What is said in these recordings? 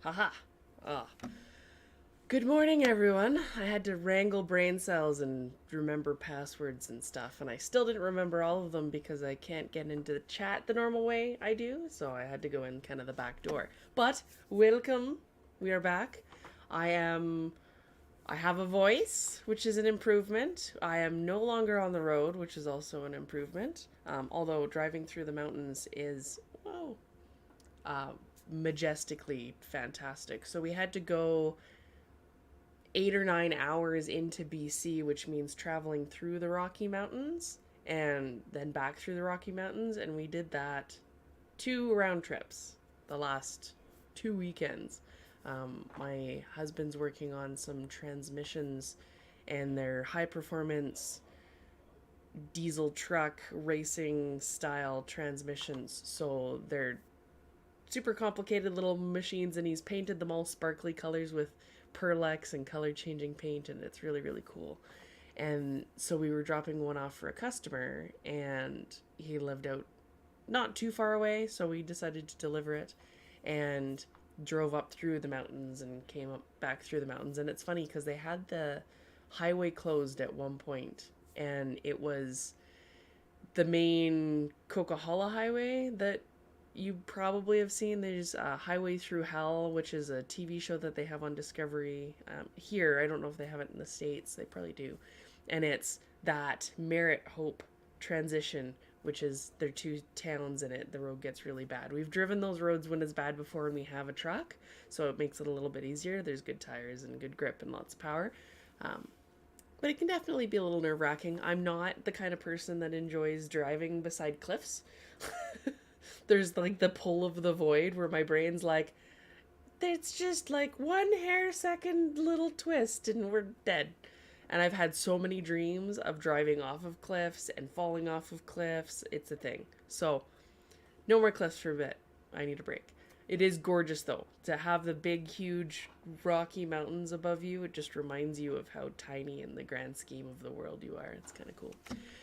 Haha. Ah. Good morning, everyone. I had to wrangle brain cells and remember passwords and stuff, and I still didn't remember all of them because I can't get into the chat the normal way I do, so I had to go in kind of the back door. But welcome. We are back. I am. I have a voice, which is an improvement. I am no longer on the road, which is also an improvement. Although driving through the mountains is, whoa, uh, majestically fantastic. So we had to go 8 or 9 hours into BC, which means traveling through the Rocky Mountains and then back through the Rocky Mountains. And we did that two round trips the last 2 weekends. My husband's working on some transmissions and they're high performance diesel truck racing style transmissions. So they're super complicated little machines, and he's painted them all sparkly colors with Perlex and color changing paint, and it's really, really cool. And so we were dropping one off for a customer, and he lived out not too far away, so we decided to deliver it and drove up through the mountains and came up back through the mountains. And it's funny because they had the highway closed at one point, and it was the main Coquihalla Highway that you probably have seen. There's Highway Through Hell, which is a TV show that they have on Discovery here. I don't know if they have it in the States. They probably do. And it's that Merritt Hope transition, which is their two towns in it. The road gets really bad. We've driven those roads when it's bad before and we have a truck, so it makes it a little bit easier. There's good tires and good grip and lots of power. Um, but it can definitely be a little nerve wracking. I'm not the kind of person that enjoys driving beside cliffs. There's like the pull of the void where my brain's like, it's just like one hair second little twist and we're dead. And I've had so many dreams of driving off of cliffs and falling off of cliffs. It's a thing. So, no more cliffs for a bit. I need a break. It is gorgeous though. To have the big, huge Rocky Mountains above you, it just reminds you of how tiny in the grand scheme of the world you are. It's kind of cool.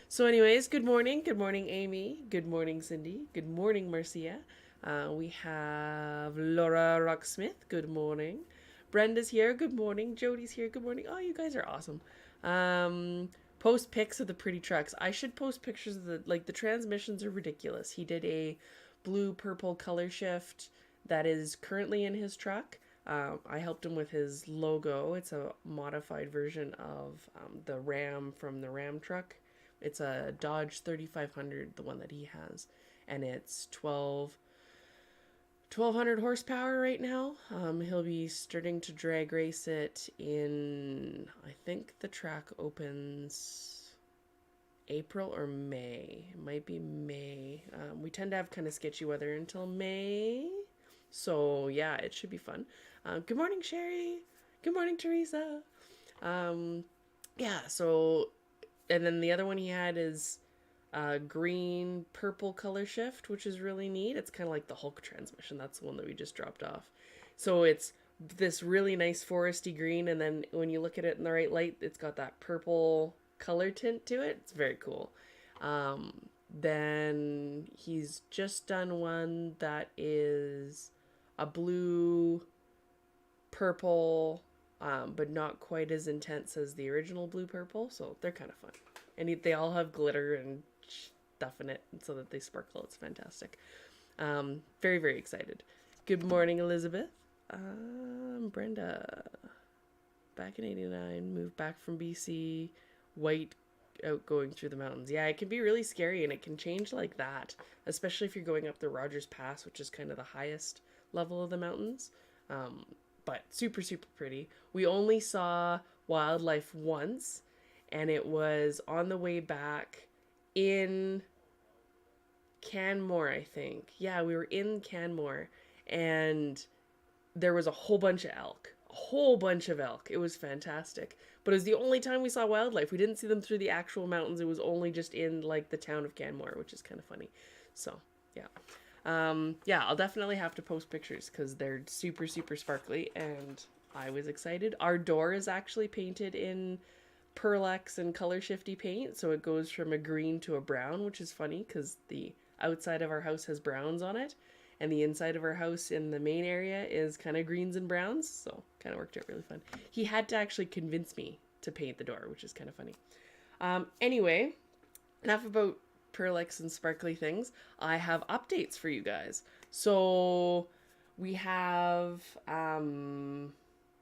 So, anyways, good morning. Good morning, Amy. Good morning, Cindy. Good morning, Marcia. We have Laura Rocksmith. Good morning. Brenda's here. Good morning. Jody's here. Good morning. Oh, you guys are awesome. Post pics of the pretty trucks. I should post pictures of the transmissions are ridiculous. He did a blue purple color shift that is currently in his truck. I helped him with his logo. It's a modified version of the Ram from the Ram truck. It's a Dodge 3500, the one that he has, and it's 1200 horsepower right now. He'll be starting to drag race it in, I think the track opens April or May. It might be May. We tend to have kind of sketchy weather until May. So, yeah, it should be fun. Good morning, Sherry. Good morning, Teresa. Um, yeah, so, and then the other one he had is green purple color shift, which is really neat. It's kind of like the Hulk transmission. That's the one that we just dropped off. So it's this really nice foresty green, and then when you look at it in the right light, it's got that purple color tint to it. It's very cool. Then he's just done one that is a blue purple, but not quite as intense as the original blue purple. So they're kind of fun, and they all have glitter and stuff in it so that they sparkle. It's fantastic. Very, very excited. Good morning, Elizabeth. Brenda. Back in 89, moved back from BC, white out going through the mountains. Yeah, it can be really scary and it can change like that, especially if you're going up the Rogers Pass, which is kind of the highest level of the mountains. Um, but super, super pretty. We only saw wildlife once, and it was on the way back in Canmore, I think. Yeah, we were in Canmore, and there was a whole bunch of elk. A whole bunch of elk. It was fantastic. But it was the only time we saw wildlife. We didn't see them through the actual mountains. It was only just in like the town of Canmore, which is kind of funny. So, yeah. Yeah, I'll definitely have to post pictures because they're super, super sparkly, and I was excited. Our door is actually painted in Perlex and color shifty paint, so it goes from a green to a brown, which is funny because the outside of our house has browns on it, and the inside of our house in the main area is kind of greens and browns, so kind of worked out really fun. He had to actually convince me to paint the door, which is kind of funny. Anyway, enough about Perlex and sparkly things. I have updates for you guys. So we have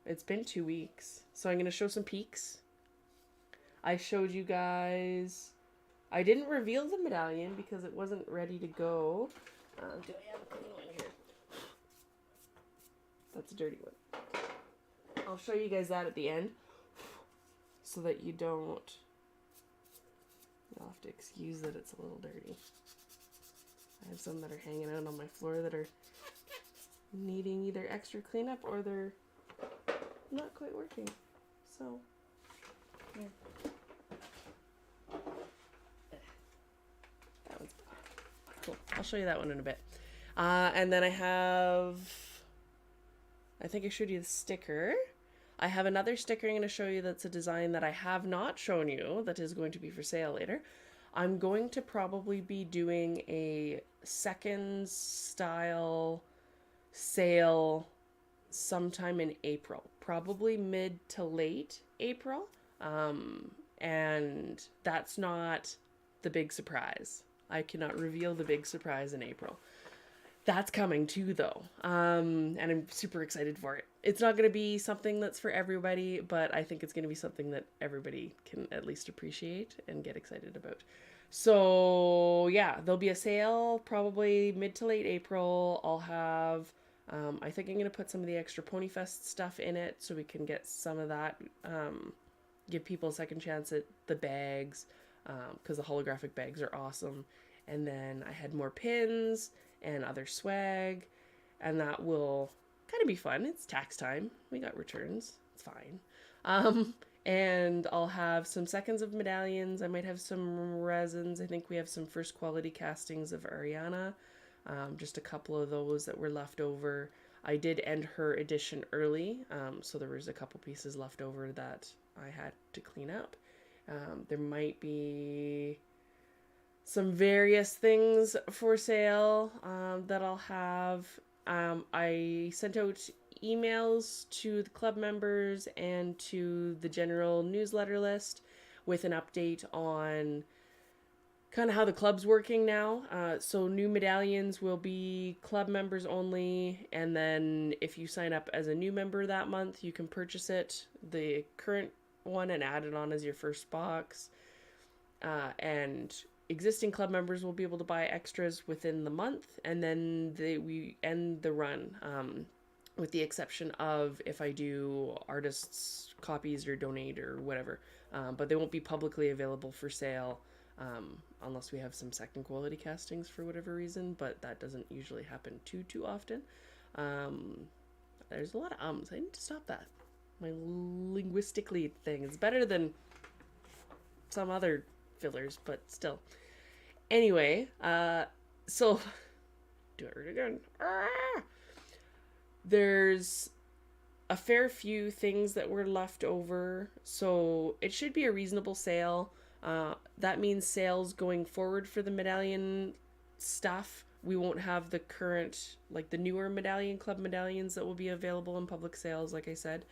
it's been 2 weeks, so I'm going to show some peeks. I showed you guys, I didn't reveal the medallion because it wasn't ready to go. Do I have a clean one here? That's a dirty one. I'll show you guys that at the end so that you don't, you'll have to excuse that it's a little dirty. I have some that are hanging out on my floor that are needing either extra cleanup or they're not quite working. So, here. That one's cool. I'll show you that one in a bit. And then I think I showed you the sticker. I have another sticker I'm going to show you that's a design that I have not shown you that is going to be for sale later. I'm going to probably be doing a second style sale sometime in April, probably mid to late April. And that's not the big surprise. I cannot reveal the big surprise in April. That's coming too, though. And I'm super excited for it. It's not going to be something that's for everybody, but I think it's going to be something that everybody can at least appreciate and get excited about. So yeah, there'll be a sale probably mid to late April. I'll have, I think I'm going to put some of the extra Ponyfest stuff in it so we can get some of that, give people a second chance at the bags, because the holographic bags are awesome. And then I had more pins and other swag, and that will kind of be fun. It's tax time. We got returns. It's fine. And I'll have some seconds of medallions. I might have some resins. I think we have some first quality castings of Ariana. Just a couple of those that were left over. I did end her edition early, so there was a couple pieces left over that I had to clean up. There might be some various things for sale that I'll have. I sent out emails to the club members and to the general newsletter list with an update on kind of how the club's working now. So new medallions will be club members only, and then if you sign up as a new member that month, you can purchase it, the current one, and add it on as your first box. And existing club members will be able to buy extras within the month, and then we end the run, with the exception of if I do artists' copies or donate or whatever. But they won't be publicly available for sale unless we have some second quality castings for whatever reason, but that doesn't usually happen too often. There's a lot of ums. I need to stop that. My linguistically thing is better than some other fillers, but still. Anyway, so do it again. There's a fair few things that were left over, so it should be a reasonable sale. That means sales going forward for the medallion stuff. We won't have the current, like the newer Medallion Club medallions that will be available in public sales, like I said,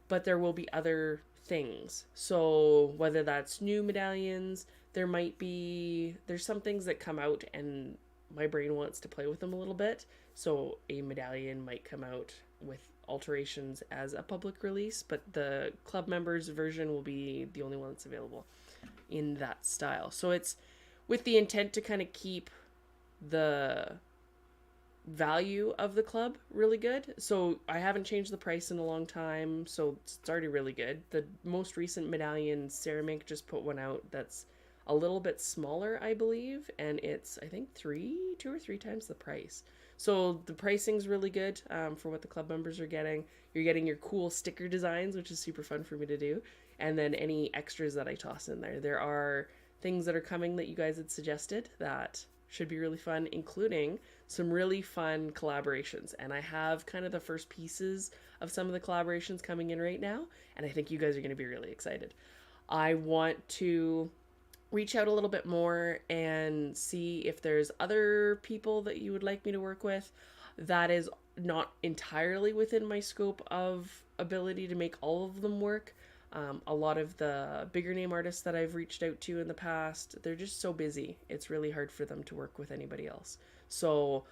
but there will be other things. So whether that's new medallions, there's some things that come out and my brain wants to play with them a little bit. So a medallion might come out with alterations as a public release, but the club members version will be the only one that's available in that style. So it's with the intent to kind of keep the value of the club really good. So I haven't changed the price in a long time, so it's already really good. The most recent medallion, Ceramink just put one out that's a little bit smaller, I believe, and it's, I think, 2 or 3 times the price. So the pricing's really good for what the club members are getting. You're getting your cool sticker designs, which is super fun for me to do, and then any extras that I toss in there. There are things that are coming that you guys had suggested that should be really fun, including some really fun collaborations. And I have kind of the first pieces of some of the collaborations coming in right now, and I think you guys are going to be really excited. I want to reach out a little bit more and see if there's other people that you would like me to work with. That is not entirely within my scope of ability to make all of them work. A lot of the bigger name artists that I've reached out to in the past, they're just so busy. It's really hard for them to work with anybody else. So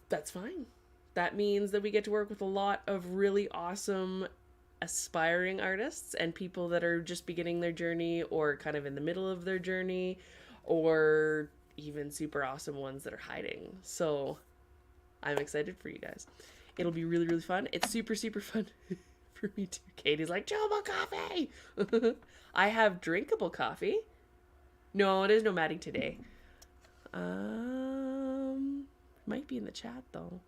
that's fine. That means that we get to work with a lot of really awesome aspiring artists and people that are just beginning their journey or kind of in the middle of their journey, or even super awesome ones that are hiding. So I'm excited for you guys. It'll be really, really fun. It's super, super fun for me too. Katie's like, chillable coffee. I have drinkable coffee. No, there's no matting today. Might be in the chat though.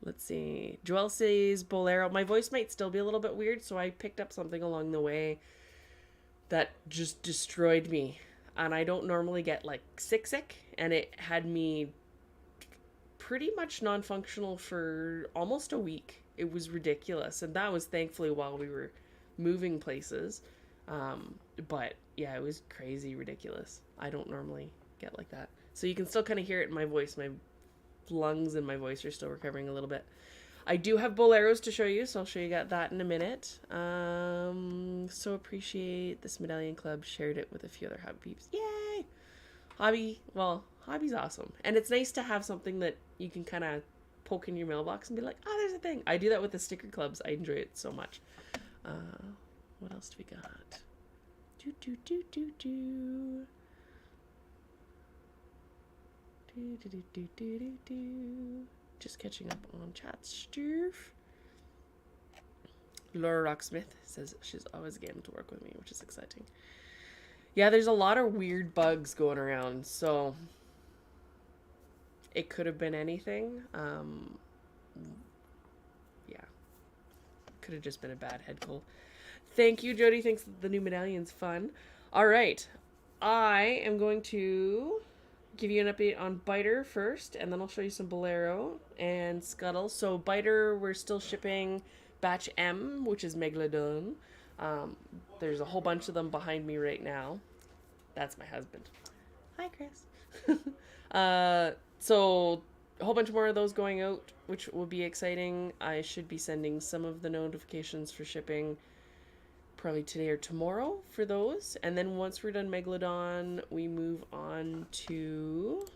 Let's see. Joelle says Bolero. My voice might still be a little bit weird, so I picked up something along the way that just destroyed me. And I don't normally get like sick, and it had me pretty much non-functional for almost a week. It was ridiculous, and that was thankfully while we were moving places. But yeah, it was crazy ridiculous. I don't normally get like that. So you can still kind of hear it in my voice. My lungs and my voice are still recovering a little bit. I do have boleros to show you, so I'll show you that in a minute. So appreciate this Medallion Club shared it with a few other hobby peeps. Yay! Hobby's awesome. And it's nice to have something that you can kind of poke in your mailbox and be like, oh, there's a thing. I do that with the sticker clubs. I enjoy it so much. What else do we got? Just catching up on chat stuff. Laura Rocksmith says she's always game to work with me, which is exciting. Yeah, there's a lot of weird bugs going around, so it could have been anything. Yeah. Could have just been a bad head cold. Thank you, Jody. Thinks the new medallion's fun. All right. I am going to give you an update on Biter first, and then I'll show you some Bolero and Scuttle. So Biter, we're still shipping batch M, which is Megalodon. There's a whole bunch of them behind me right now. That's my husband. Hi, Chris. So a whole bunch more of those going out, which will be exciting. I should be sending some of the notifications for shipping probably today or tomorrow for those. And then once we're done Megalodon, we move on to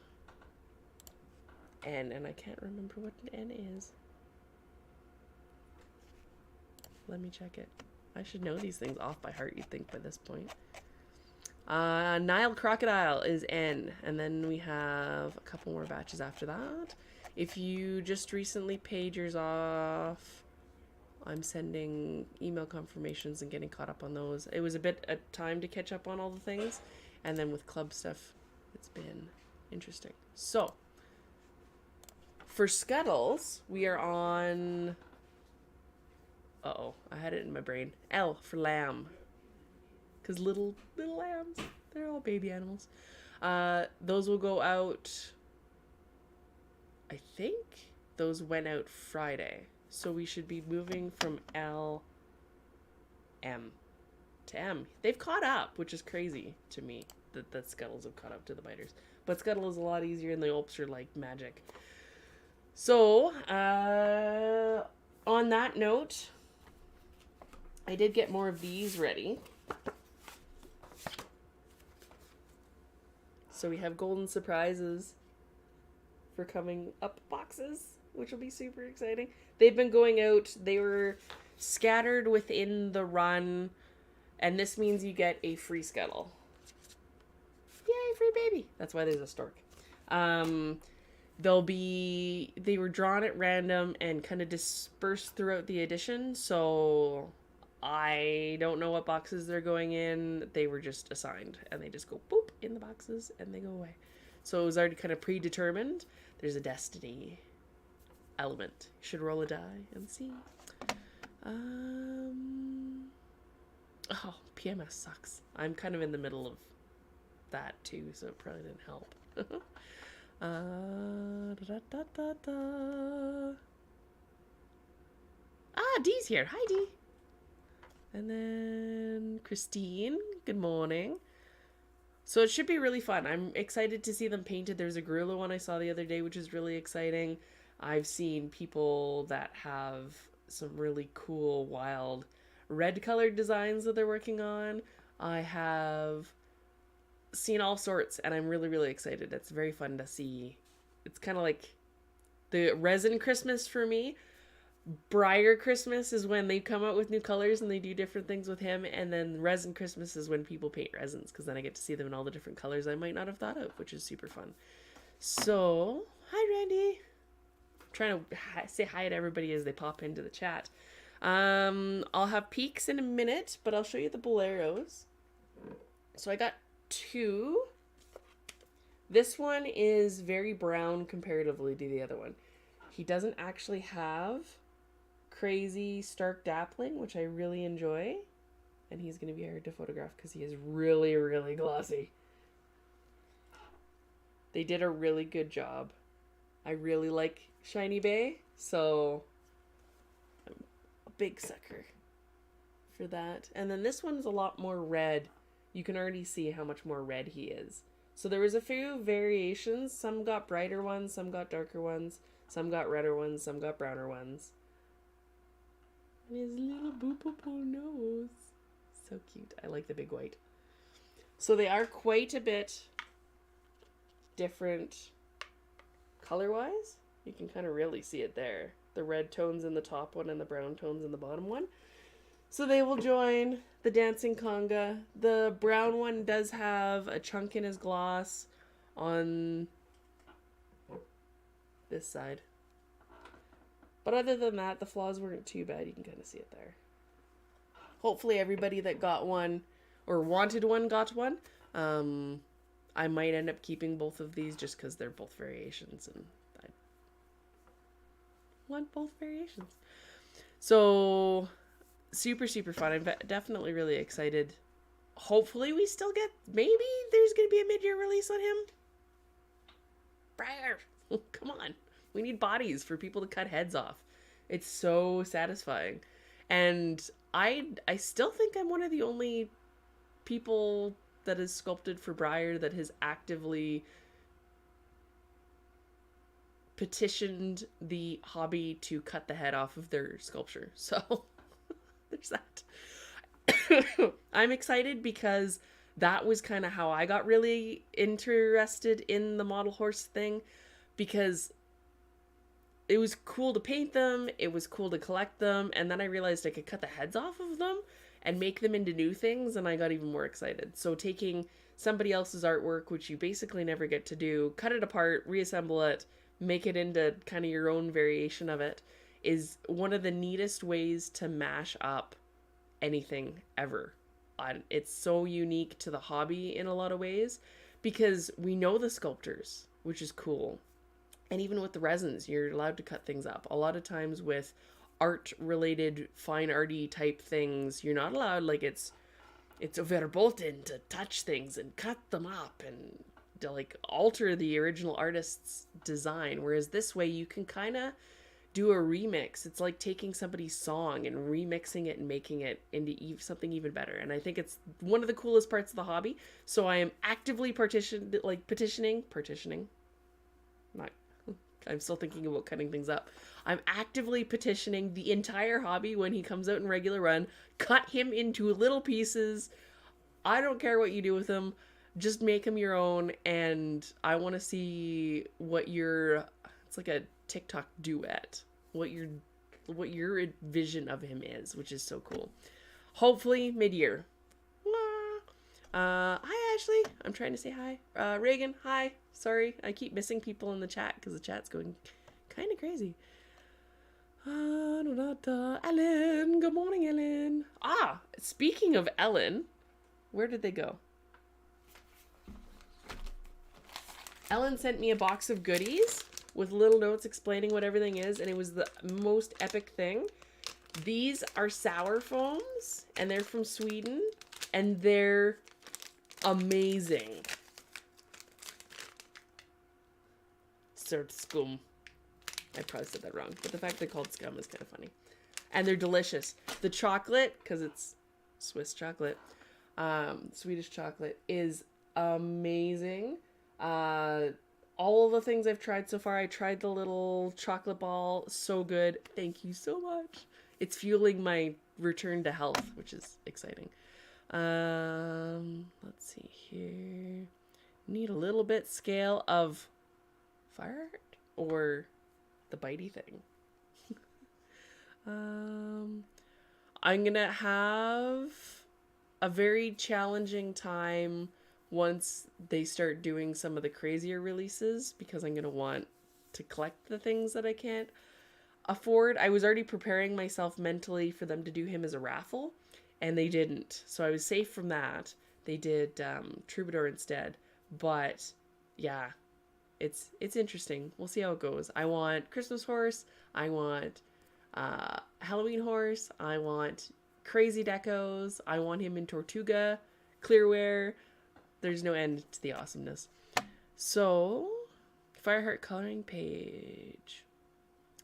N, and I can't remember what N is. Let me check it. I should know these things off by heart, you'd think, by this point. Nile Crocodile is N, and then we have a couple more batches after that. If you just recently paid yours off, I'm sending email confirmations and getting caught up on those. It was a bit of time to catch up on all the things, and then with club stuff, it's been interesting. So, for Scuttles, we are on... Uh-oh, I had it in my brain. L for lamb. Because little lambs, they're all baby animals. Those will go out... I think those went out Friday. So we should be moving from L, M to M. They've caught up, which is crazy to me that Scuttles have caught up to the Biters. But Scuttle is a lot easier, and the Ulps are like magic. So, on that note, I did get more of these ready. So we have golden surprises for coming up boxes, which will be super exciting. They've been going out. They were scattered within the run, and this means you get a free Scuttle. Yay, free baby. That's why there's a stork. They were drawn at random and kind of dispersed throughout the edition, so I don't know what boxes they're going in. They were just assigned, and they just go boop in the boxes, and they go away. So it was already kind of predetermined. There's a destiny element. You should roll a die and see. Oh, PMS sucks. I'm kind of in the middle of that too, so it probably didn't help. Dee's here. Hi, Dee. And then Christine. Good morning. So it should be really fun. I'm excited to see them painted. There's a gorilla one I saw the other day, which is really exciting. I've seen people that have some really cool, wild red colored designs that they're working on. I have seen all sorts, and I'm really, really excited. It's very fun to see. It's kind of like the resin Christmas for me. Briar Christmas is when they come out with new colors and they do different things with him, and then Resin Christmas is when people paint resins, because then I get to see them in all the different colors I might not have thought of, which is super fun. So, hi Randy. I'm trying to say hi to everybody as they pop into the chat. I'll have peaks in a minute, but I'll show you the Boleros. So I got two. This one is very brown comparatively to the other one. He doesn't actually have crazy stark dappling, which I really enjoy, and he's going to be hard to photograph because he is really, really glossy. They did a really good job. I really like Shiny Bay, so I'm a big sucker for that. And then this one's a lot more red. You can already see how much more red he is. So there was a few variations. Some got brighter ones, some got darker ones, some got redder ones, some got browner ones. And his little boopable nose. So cute. I like the big white. So they are quite a bit different color-wise. You can kind of really see it there. The red tones in the top one and the brown tones in the bottom one. So they will join the Dancing Conga. The brown one does have a chunk in his gloss on this side. But other than that, the flaws weren't too bad. You can kind of see it there. Hopefully everybody that got one or wanted one got one. I might end up keeping both of these just because they're both variations and I want both variations. So super, super fun. I'm definitely really excited. Hopefully we still get, maybe there's going to be a mid-year release on him. Briar, come on. We need bodies for people to cut heads off. It's so satisfying. And I still think I'm one of the only people that is sculpted for Briar that has actively petitioned the hobby to cut the head off of their sculpture. So there's that. I'm excited because that was kind of how I got really interested in the model horse thing, because it was cool to paint them, it was cool to collect them, and then I realized I could cut the heads off of them and make them into new things, and I got even more excited. So taking somebody else's artwork, which you basically never get to do, cut it apart, reassemble it, make it into kind of your own variation of it, is one of the neatest ways to mash up anything ever. It's so unique to the hobby in a lot of ways, because we know the sculptors, which is cool. And even with the resins, you're allowed to cut things up. A lot of times with art-related, fine arty type things, you're not allowed, like, it's verboten to touch things and cut them up and to, like, alter the original artist's design. Whereas this way, you can kind of do a remix. It's like taking somebody's song and remixing it and making it into something even better. And I think it's one of the coolest parts of the hobby. So I am actively petitioning. I'm still thinking about cutting things up. I'm actively petitioning the entire hobby when he comes out in regular run. Cut him into little pieces. I don't care what you do with him. Just make him your own. And I want to see what it's like a TikTok duet. What your vision of him is, which is so cool. Hopefully mid-year. Hi Ashley. I'm trying to say hi. Reagan, hi. Sorry, I keep missing people in the chat because the chat's going kind of crazy. Ellen, good morning, Ellen. Speaking of Ellen, where did they go? Ellen sent me a box of goodies with little notes explaining what everything is, and it was the most epic thing. These are sour foams, and they're from Sweden, and they're amazing. Scum. I probably said that wrong, but the fact they're called scum is kind of funny. And they're delicious. The chocolate, because it's Swiss chocolate, Swedish chocolate, is amazing. Uh, all of the things I've tried so far. I tried the little chocolate ball. So good. Thank you so much. It's fueling my return to health, which is exciting. Let's see here. Need a little bit scale of Fireheart or the bitey thing. I'm gonna have a very challenging time once they start doing some of the crazier releases because I'm gonna want to collect the things that I can't afford. I was already preparing myself mentally for them to do him as a raffle, and they didn't. So I was safe from that. They did Troubadour instead. But yeah, it's interesting. We'll see how it goes. I want Christmas Horse. I want Halloween Horse. I want Crazy Decos. I want him in Tortuga, Clearwear. There's no end to the awesomeness. So, Fireheart coloring page.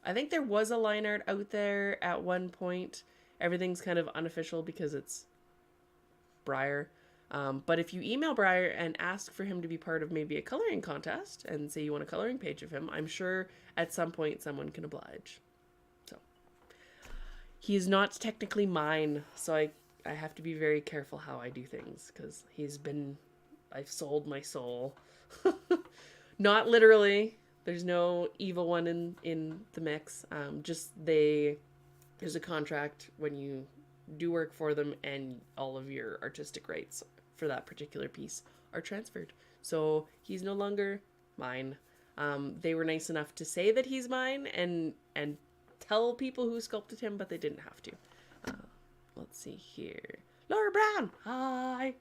I think there was a line art out there at one point. Everything's kind of unofficial because it's Briar. But if you email Briar and ask for him to be part of maybe a coloring contest and say you want a coloring page of him, I'm sure at some point someone can oblige. So he is not technically mine, so I have to be very careful how I do things because I've sold my soul. Not literally. There's no evil one in the mix. There's a contract when you do work for them and all of your artistic rights for that particular piece are transferred. So he's no longer mine. They were nice enough to say that he's mine and tell people who sculpted him, but they didn't have to. Let's see here. Laura Brown, hi.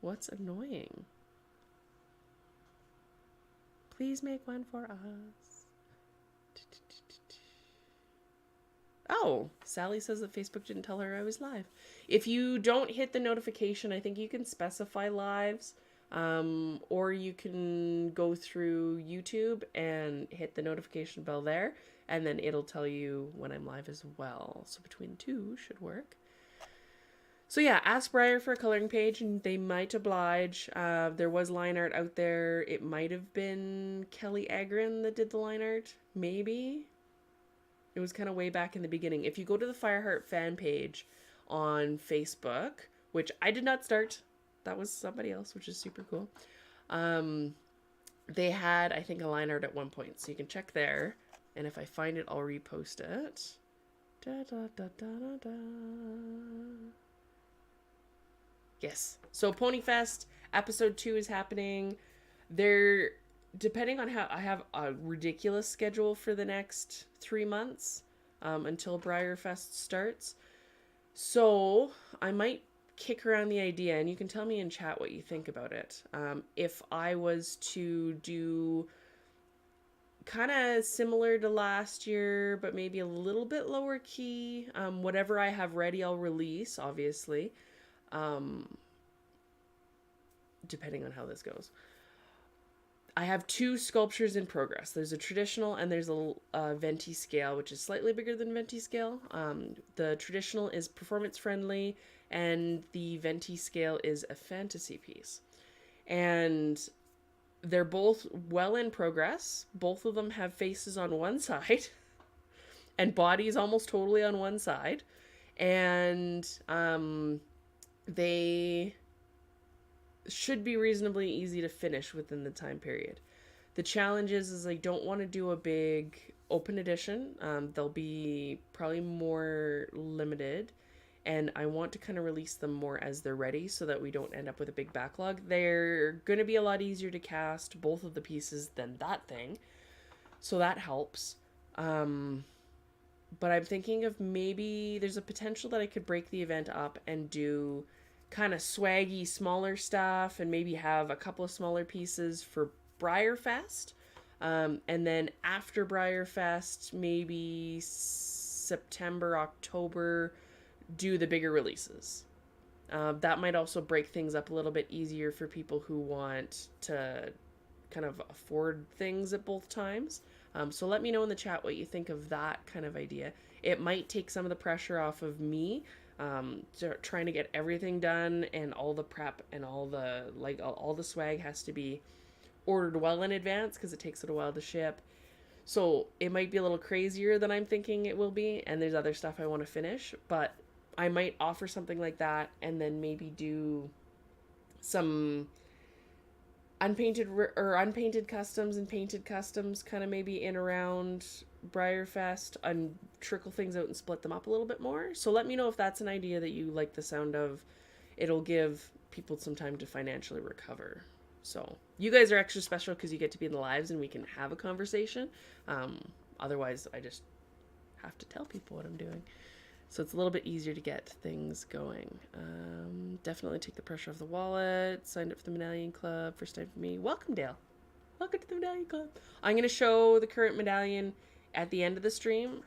What's annoying? Please make one for us. Oh, Sally says that Facebook didn't tell her I was live. If you don't hit the notification, I think you can specify lives, or you can go through YouTube and hit the notification bell there, and then it'll tell you when I'm live as well. So between the two should work. So yeah, ask Briar for a coloring page, and they might oblige. There was line art out there. It might have been Kelly Agron that did the line art, maybe. It was kind of way back in the beginning. If you go to the Fireheart fan page on Facebook, which I did not start, that was somebody else, which is super cool. They had, I think, a line art at one point, so you can check there. And if I find it, I'll repost it. Da, da, da, da, da, da. Yes. So Ponyfest episode 2 is happening. Depending on how I have a ridiculous schedule for the next 3 months until Briarfest starts. So I might kick around the idea, and you can tell me in chat what you think about it. If I was to do kind of similar to last year, but maybe a little bit lower key, whatever I have ready, I'll release, obviously. Depending on how this goes. I have 2 sculptures in progress. There's a traditional and there's a venti scale, which is slightly bigger than venti scale. The traditional is performance friendly and the venti scale is a fantasy piece. And they're both well in progress. Both of them have faces on one side and bodies almost totally on one side. And they should be reasonably easy to finish within the time period. The challenge is I don't want to do a big open edition. They'll be probably more limited, and I want to kind of release them more as they're ready so that we don't end up with a big backlog. They're going to be a lot easier to cast, both of the pieces, than that thing, so that helps. But I'm thinking of maybe there's a potential that I could break the event up and do kind of swaggy smaller stuff and maybe have a couple of smaller pieces for Briarfest, and then after Briarfest, maybe September, October, do the bigger releases. That might also break things up a little bit easier for people who want to kind of afford things at both times. So let me know in the chat what you think of that kind of idea. It might take some of the pressure off of me, trying to get everything done, and all the prep and all the all the swag has to be ordered well in advance because it takes it a while to ship. So it might be a little crazier than I'm thinking it will be, and there's other stuff I want to finish, but I might offer something like that and then maybe do some unpainted customs and painted customs kind of maybe in around Briarfest and trickle things out and split them up a little bit more. So let me know if that's an idea that you like the sound of. It'll give people some time to financially recover. So you guys are extra special because you get to be in the lives and we can have a conversation. Otherwise, I just have to tell people what I'm doing. So it's a little bit easier to get things going. Definitely take the pressure off the wallet. Signed up for the Medallion Club. First time for me. Welcome, Dale. Welcome to the Medallion Club. I'm going to show the current medallion at the end of the stream,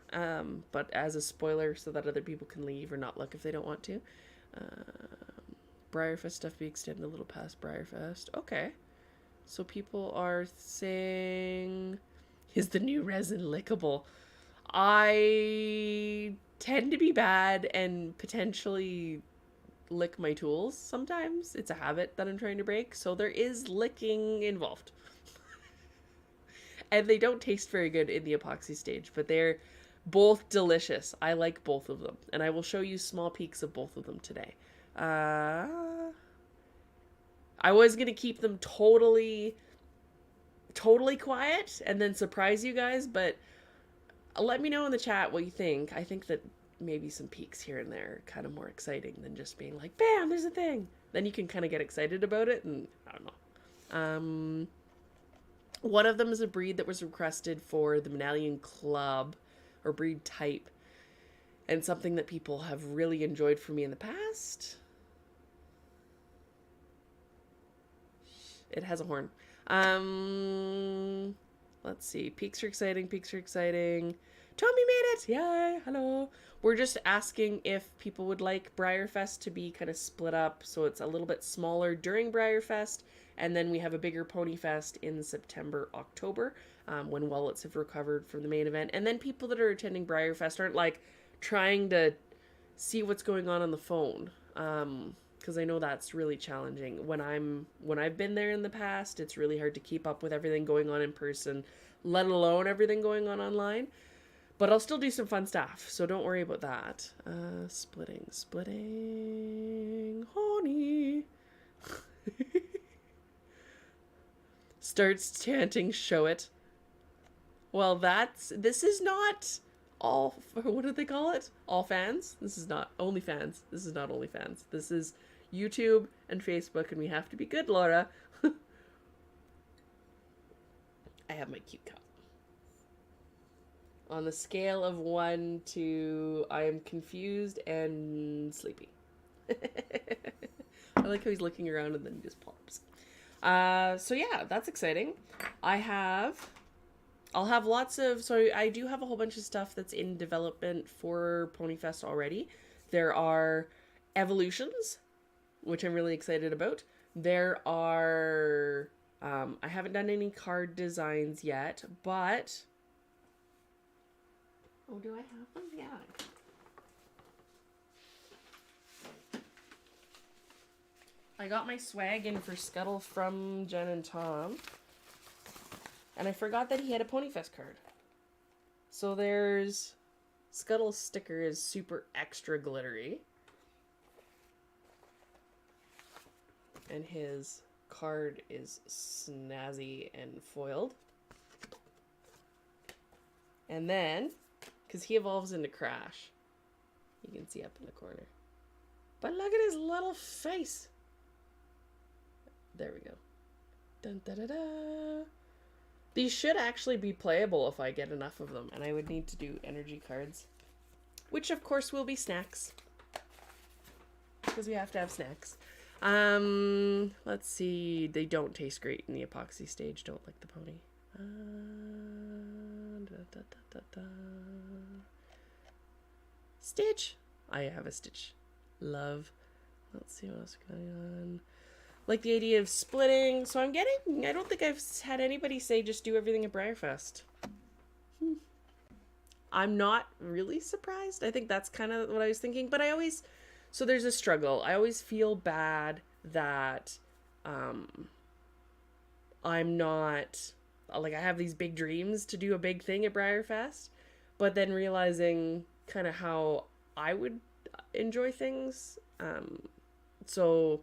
but as a spoiler so that other people can leave or not look if they don't want to. Briarfest stuff be extended a little past Briarfest. Okay. So people are saying, is the new resin lickable? I tend to be bad and potentially lick my tools sometimes. It's a habit that I'm trying to break, so there is licking involved. And they don't taste very good in the epoxy stage, but they're both delicious. I like both of them, and I will show you small peeks of both of them today. I was gonna keep them totally quiet and then surprise you guys, but let me know in the chat what you think. I think that maybe some peeks here and there are kind of more exciting than just being like, bam, there's a thing. Then you can kind of get excited about it, and I don't know. One of them is a breed that was requested for the Medallion Club, or breed type, and something that people have really enjoyed for me in the past. It has a horn. Let's see. Peaks are exciting. Peaks are exciting. Tommy made it! Yay! Hello! We're just asking if people would like Briarfest to be kind of split up so it's a little bit smaller during Briarfest, and then we have a bigger Pony Fest in September, October, when wallets have recovered from the main event. And then people that are attending Briarfest aren't like trying to see what's going on the phone. Because I know that's really challenging. When I've been there in the past, it's really hard to keep up with everything going on in person, let alone everything going on online. But I'll still do some fun stuff, so don't worry about that. Splitting, honey. Starts chanting, show it. Well, this is not all, what do they call it? All fans? This is not only fans. This is not only fans. This is YouTube and Facebook, and we have to be good, Laura. I have my cute cup. On the scale of 1 to I am confused and sleepy. I like how he's looking around and then he just pops. So yeah, that's exciting. I'll have lots of, so I do have a whole bunch of stuff that's in development for Ponyfest already. There are evolutions, which I'm really excited about. There are, I haven't done any card designs yet, but, oh, do I have them? Yeah. I got my swag in for Scuttle from Jen and Tom. And I forgot that he had a Ponyfest card. So there's Scuttle's sticker is super extra glittery. And his card is snazzy and foiled. And then, because he evolves into Crash, you can see up in the corner. But look at his little face. There we go. Dun, da, da, da. These should actually be playable if I get enough of them, and I would need to do energy cards, which of course will be snacks, because we have to have snacks. Let's see. They don't taste great in the epoxy stage. Don't like the pony. Stitch. I have a Stitch. Love. Let's see what else is going on. Like the idea of splitting. So I don't think I've had anybody say just do everything at Briarfest. I'm not really surprised. I think that's kind of what I was thinking. But I always, So there's a struggle. I always feel bad that I'm not like I have these big dreams to do a big thing at Briarfest, but then realizing kind of how I would enjoy things. So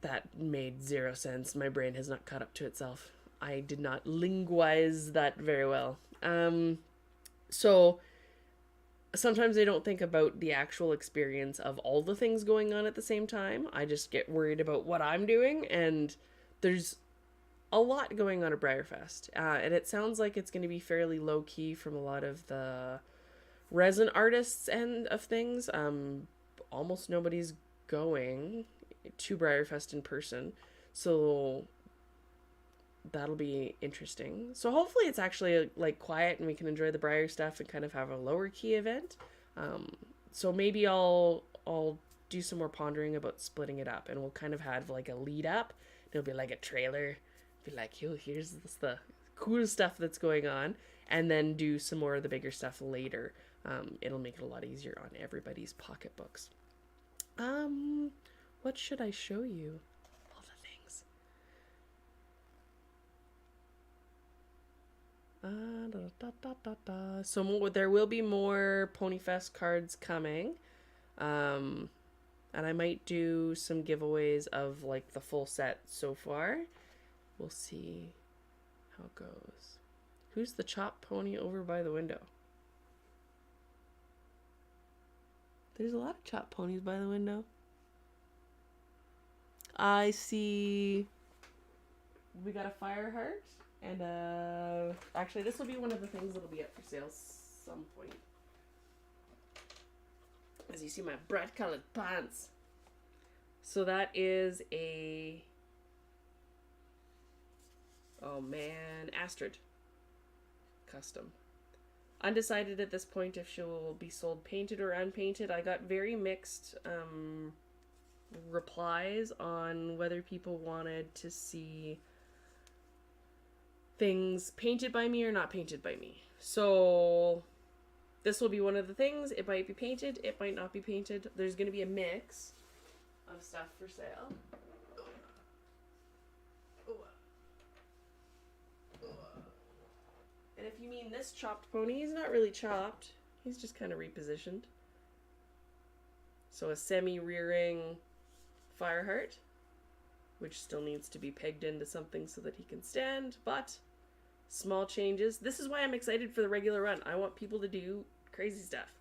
that made zero sense. My brain has not caught up to itself. I did not linguize that very well. So sometimes I don't think about the actual experience of all the things going on at the same time. I just get worried about what I'm doing, and there's a lot going on at Briarfest. And it sounds like it's going to be fairly low key from a lot of the resin artists end of things. Almost nobody's going to Briarfest in person, so that'll be interesting. So hopefully it's actually like quiet and we can enjoy the Briar stuff and kind of have a lower key event. So maybe I'll do some more pondering about splitting it up, and we'll kind of have like a lead up. It'll be like a trailer, be like, yo, here's the cool stuff that's going on, and then do some more of the bigger stuff later. It'll make it a lot easier on everybody's pocketbooks. What should I show you? All the things. So there will be more Ponyfest cards coming. And I might do some giveaways of like the full set so far. We'll see how it goes. Who's the chop pony over by the window? There's a lot of chop ponies by the window. I see we got a fire heart and actually this will be one of the things that'll be up for sale some point. As you see my bright colored pants. So that is a, oh man, Astrid custom. Undecided at this point if she will be sold painted or unpainted. I got very mixed replies on whether people wanted to see things painted by me or not painted by me. So this will be one of the things. It might be painted, it might not be painted. There's going to be a mix of stuff for sale. And if you mean this chopped pony, he's not really chopped. He's just kind of repositioned. So a semi-rearing Fireheart, which still needs to be pegged into something so that he can stand, but small changes. This is why I'm excited for the regular run. I want people to do crazy stuff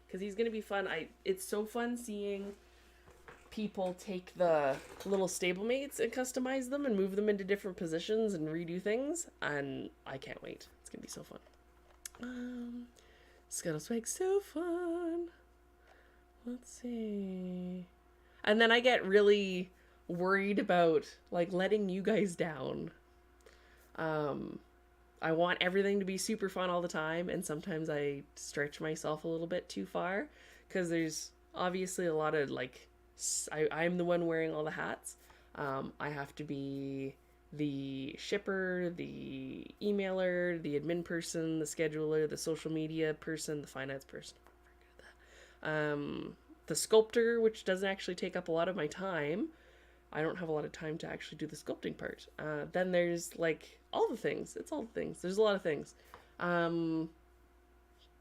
because he's going to be fun. It's so fun seeing people take the little stablemates and customize them and move them into different positions and redo things, and I can't wait. It's going to be so fun. Scuttleswag, so fun. Let's see. And then I get really worried about like letting you guys down. I want everything to be super fun all the time, and sometimes I stretch myself a little bit too far because there's obviously a lot of like I'm the one wearing all the hats. I have to be the shipper, the emailer, the admin person, the scheduler, the social media person, the finance person. The sculptor, which doesn't actually take up a lot of my time. I don't have a lot of time to actually do the sculpting part. Then there's like all the things. It's all the things. There's a lot of things. And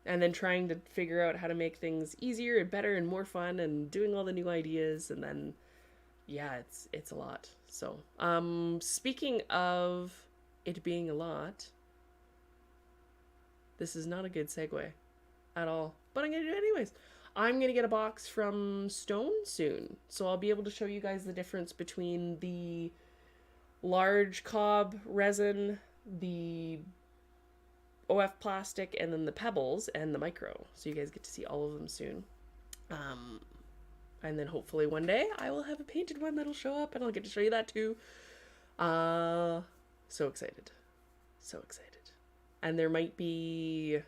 then trying to figure out how to make things easier and better and more fun and doing all the new ideas. And then, yeah, it's a lot. So, speaking of it being a lot, this is not a good segue at all, but I'm going to do it anyways. I'm going to get a box from Stone soon, so I'll be able to show you guys the difference between the large cob resin, the OF plastic, and then the pebbles and the micro. So you guys get to see all of them soon. And then hopefully one day I will have a painted one that'll show up and I'll get to show you that too. So excited. So excited. And there might be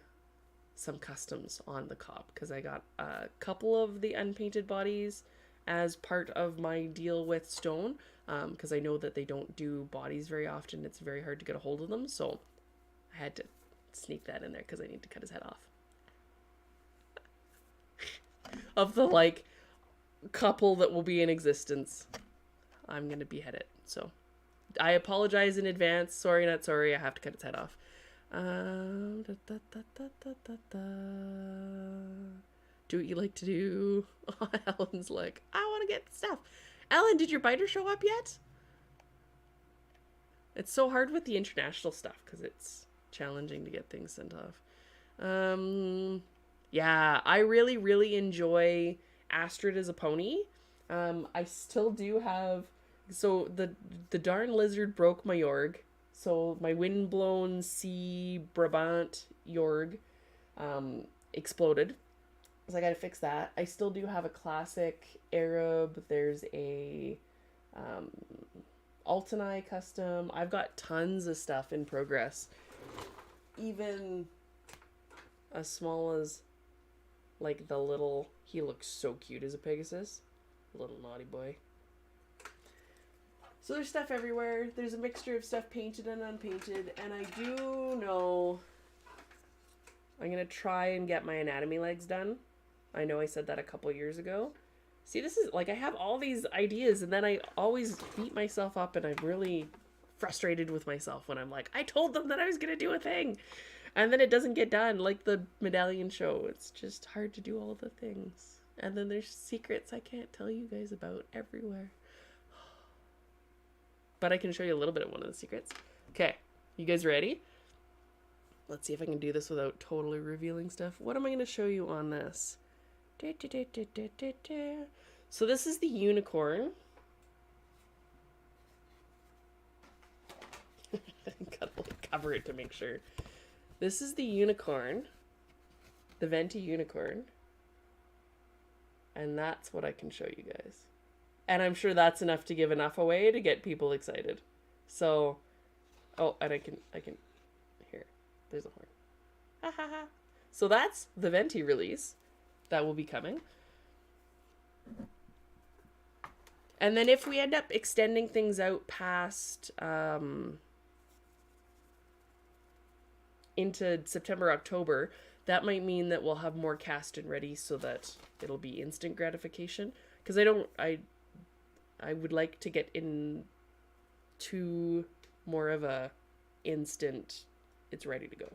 some customs on the cob because I got a couple of the unpainted bodies as part of my deal with Stone, because I know that they don't do bodies very often. It's very hard to get a hold of them, so I had to sneak that in there because I need to cut his head off. of the like couple that will be in existence. I'm gonna behead it. So I apologize in advance. Sorry, not sorry. I have to cut its head off. Da, da, da, da, da, da, da. Do what you like to do. Ellen's like, I want to get stuff. Ellen, did your biter show up yet? It's so hard with the international stuff because it's challenging to get things sent off. Yeah, I really, really enjoy Astrid as a pony. I still do have... So the darn lizard broke my Yorg. So my windblown sea Brabant Yorg exploded. So I gotta fix that. I still do have a classic Arab. There's a Altanai custom. I've got tons of stuff in progress. Even as small as like the little... He looks so cute as a Pegasus. Little naughty boy. So there's stuff everywhere. There's a mixture of stuff painted and unpainted. And I do know I'm going to try and get my anatomy legs done. I know I said that a couple years ago. See, this is like I have all these ideas and then I always beat myself up and I'm really frustrated with myself when I'm like, I told them that I was going to do a thing. And then it doesn't get done, like the medallion show. It's just hard to do all the things. And then there's secrets I can't tell you guys about everywhere. But I can show you a little bit of one of the secrets. Okay, you guys ready? Let's see if I can do this without totally revealing stuff. What am I going to show you on this? So this is the unicorn. Gotta like cover it to make sure. This is the unicorn. The Venti unicorn. And that's what I can show you guys. And I'm sure that's enough to give enough away to get people excited. So, oh, and I can, here, there's a horn. Ha ha ha. So that's the Venti release that will be coming. And then if we end up extending things out past, into September, October, that might mean that we'll have more cast and ready so that it'll be instant gratification. Because I would like to get into more of a instant, it's ready to go.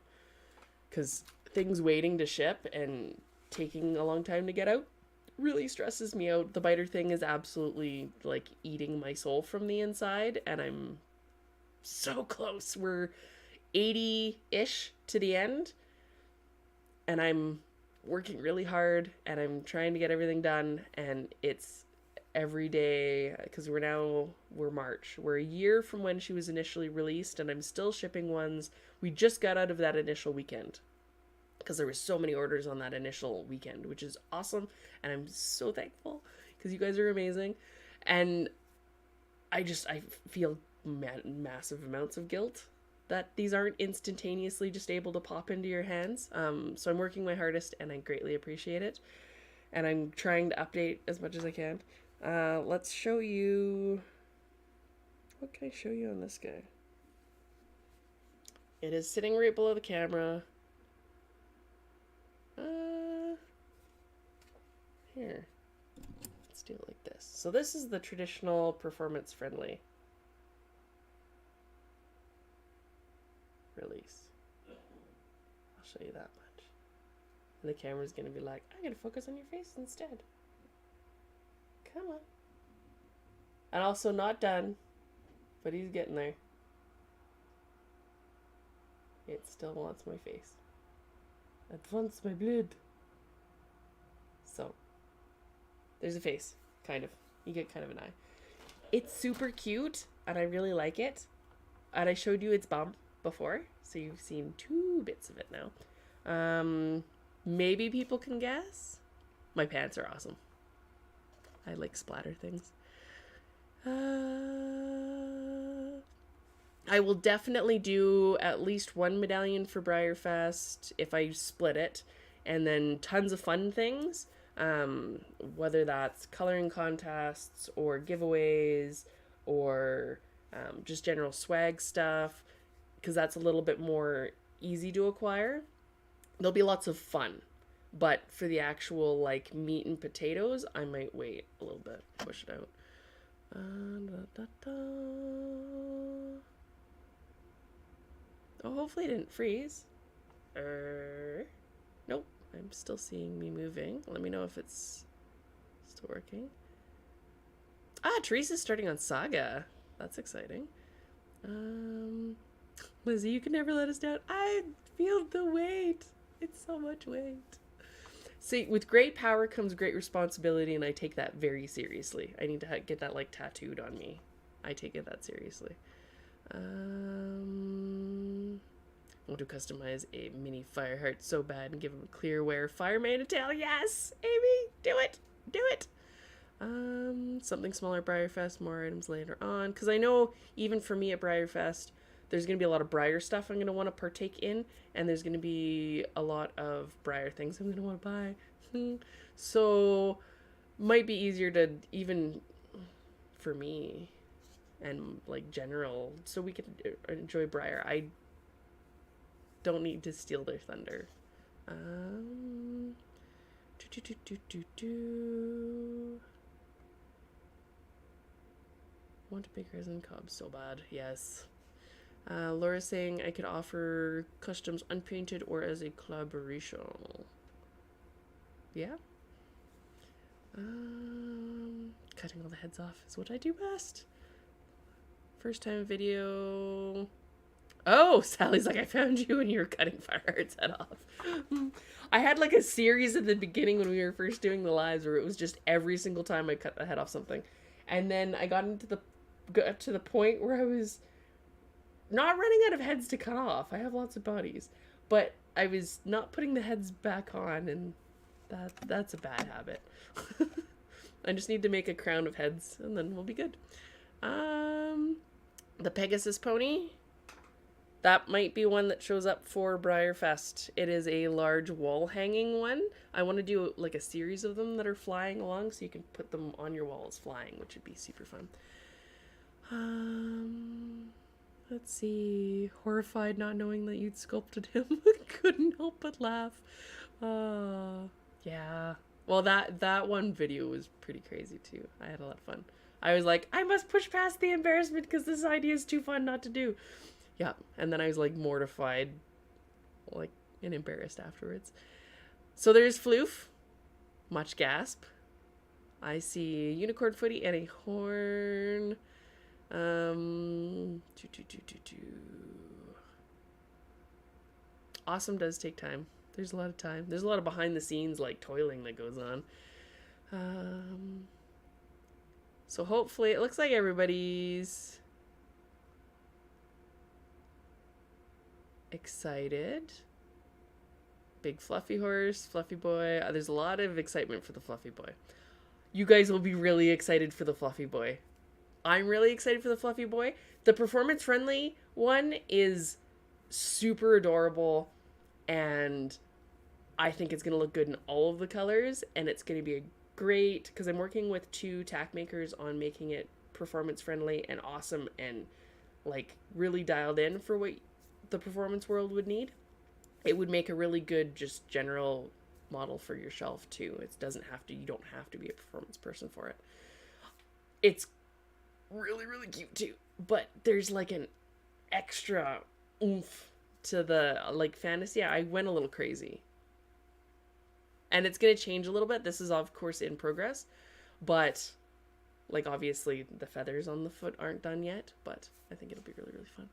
Because things waiting to ship and taking a long time to get out really stresses me out. The biter thing is absolutely like eating my soul from the inside, and I'm so close. We're 80-ish to the end, and I'm working really hard, and I'm trying to get everything done, and it's every day, because we're March. We're a year from when she was initially released, and I'm still shipping ones. We just got out of that initial weekend, because there were so many orders on that initial weekend, which is awesome, and I'm so thankful, because you guys are amazing, and I feel massive amounts of guilt that these aren't instantaneously just able to pop into your hands. So I'm working my hardest, and I greatly appreciate it. And I'm trying to update as much as I can. Let's show you... What can I show you on this guy? It is sitting right below the camera. Here. Let's do it like this. So this is the traditional performance-friendly release. I'll show you that much. And the camera's gonna be like, I'm gonna focus on your face instead. Come on. And also not done, but he's getting there. It still wants my face. It wants my blood. So, there's a face, kind of. You get kind of an eye. It's super cute, and I really like it. And I showed you its bum before, so you've seen 2 bits of it now. Maybe people can guess. My pants are awesome. I like splatter things. I will definitely do at least 1 medallion for Breyerfest if I split it, and then tons of fun things, whether that's coloring contests or giveaways or just general swag stuff, because that's a little bit more easy to acquire. There'll be lots of fun. But for the actual like meat and potatoes, I might wait a little bit, push it out. Da, da, da. Oh, hopefully it didn't freeze. Nope, I'm still seeing me moving. Let me know if it's still working. Ah, Teresa's starting on Saga. That's exciting. Lizzie, you can never let us down. I feel the weight. It's so much weight. See, with great power comes great responsibility, and I take that very seriously. I need to get that like tattooed on me. I take it that seriously. I want to customize a mini Fireheart so bad and give him a clear wear fireman tail. Yes, Amy, do it, do it. Something smaller Briarfest, more items later on, because I know even for me at Briarfest, there's going to be a lot of Briar stuff I'm going to want to partake in, and there's going to be a lot of Briar things I'm going to want to buy. So, might be easier to, even for me, and like general, so we can enjoy Briar. I don't need to steal their thunder. Want a big resin cob so bad. Yes. Laura saying I could offer customs unpainted or as a collaboration. Yeah. Cutting all the heads off is what I do best. First time video. Oh, Sally's like, I found you when you were cutting Fireheart's head off. I had like a series at the beginning when we were first doing the lives where it was just every single time I cut the head off something. And then I got to the point where I was not running out of heads to cut off. I have lots of bodies, but I was not putting the heads back on, and that's a bad habit. I just need to make a crown of heads, and then we'll be good. The Pegasus pony, that might be one that shows up for Briarfest. It is a large wall hanging one. I want to do like a series of them that are flying along, so you can put them on your walls flying, which would be super fun. Let's see. Horrified not knowing that you'd sculpted him. Couldn't help but laugh. Yeah. Well, that one video was pretty crazy too. I had a lot of fun. I was like, I must push past the embarrassment because this idea is too fun not to do. Yeah. And then I was like mortified, like, and embarrassed afterwards. So there's Floof. Much gasp. I see a unicorn footy and a horn. Awesome does take time. There's a lot of time. There's a lot of behind the scenes like toiling that goes on. So hopefully it looks like everybody's excited. Big fluffy horse, fluffy boy. There's a lot of excitement for the fluffy boy. You guys will be really excited for the fluffy boy. I'm really excited for the fluffy boy. The performance friendly one is super adorable, and I think it's going to look good in all of the colors, and it's going to be a great, because I'm working with 2 tack makers on making it performance friendly and awesome and like really dialed in for what the performance world would need. It would make a really good just general model for your shelf too. It doesn't have to, you don't have to be a performance person for it. It's really, really cute too, but there's like an extra oomph to the like fantasy. I went a little crazy, and it's gonna change a little bit. This is of course in progress, but like obviously the feathers on the foot aren't done yet, but I think it'll be really, really fun.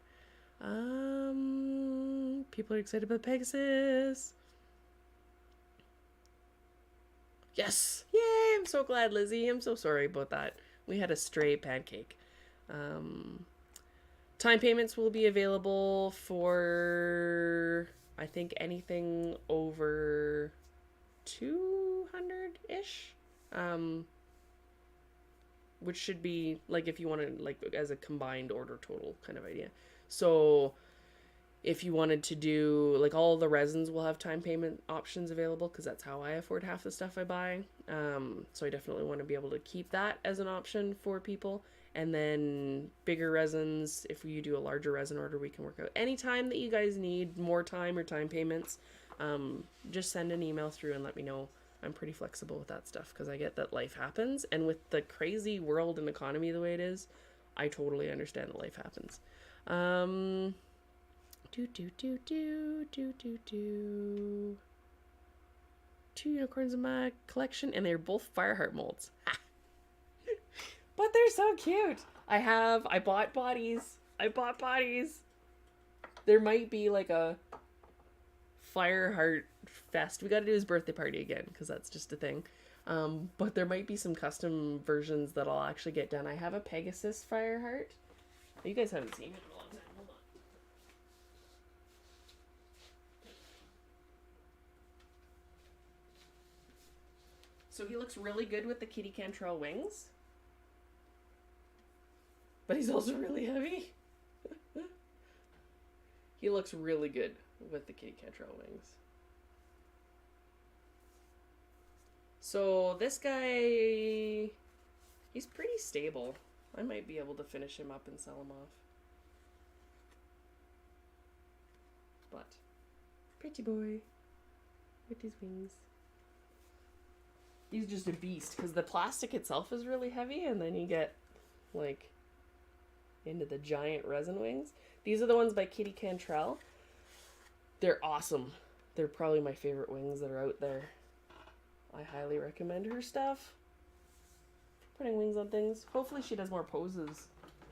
People are excited about Pegasus. Yes, yay! I'm so glad, Lizzie. I'm so sorry about that. We had a stray pancake. Time payments will be available for, I think, anything over 200-ish. Which should be, like, if you want to, like, as a combined order total kind of idea. So, if you wanted to do, like, all the resins will have time payment options available, because that's how I afford half the stuff I buy. So I definitely want to be able to keep that as an option for people. And then bigger resins, if you do a larger resin order, we can work out any time that you guys need more time or time payments. just send an email through and let me know. I'm pretty flexible with that stuff because I get that life happens. And with the crazy world and economy the way it is, I totally understand that life happens. Two unicorns in my collection, and they're both Fireheart molds. But they're so cute. I bought bodies. There might be like a Fireheart fest. We gotta do his birthday party again, because that's just a thing. But there might be some custom versions that I'll actually get done. I have a Pegasus Fireheart. You guys haven't seen it in a long time. Hold on. So he looks really good with the Kitty Cantrell wings. But he's also really heavy. He looks really good with the Kitty Cantrell wings. So this guy, he's pretty stable. I might be able to finish him up and sell him off. But, pretty boy with his wings. He's just a beast because the plastic itself is really heavy, and then you get like into the giant resin wings. These are the ones by Kitty Cantrell. They're awesome. They're probably my favorite wings that are out there. I highly recommend her stuff. Putting wings on things. Hopefully she does more poses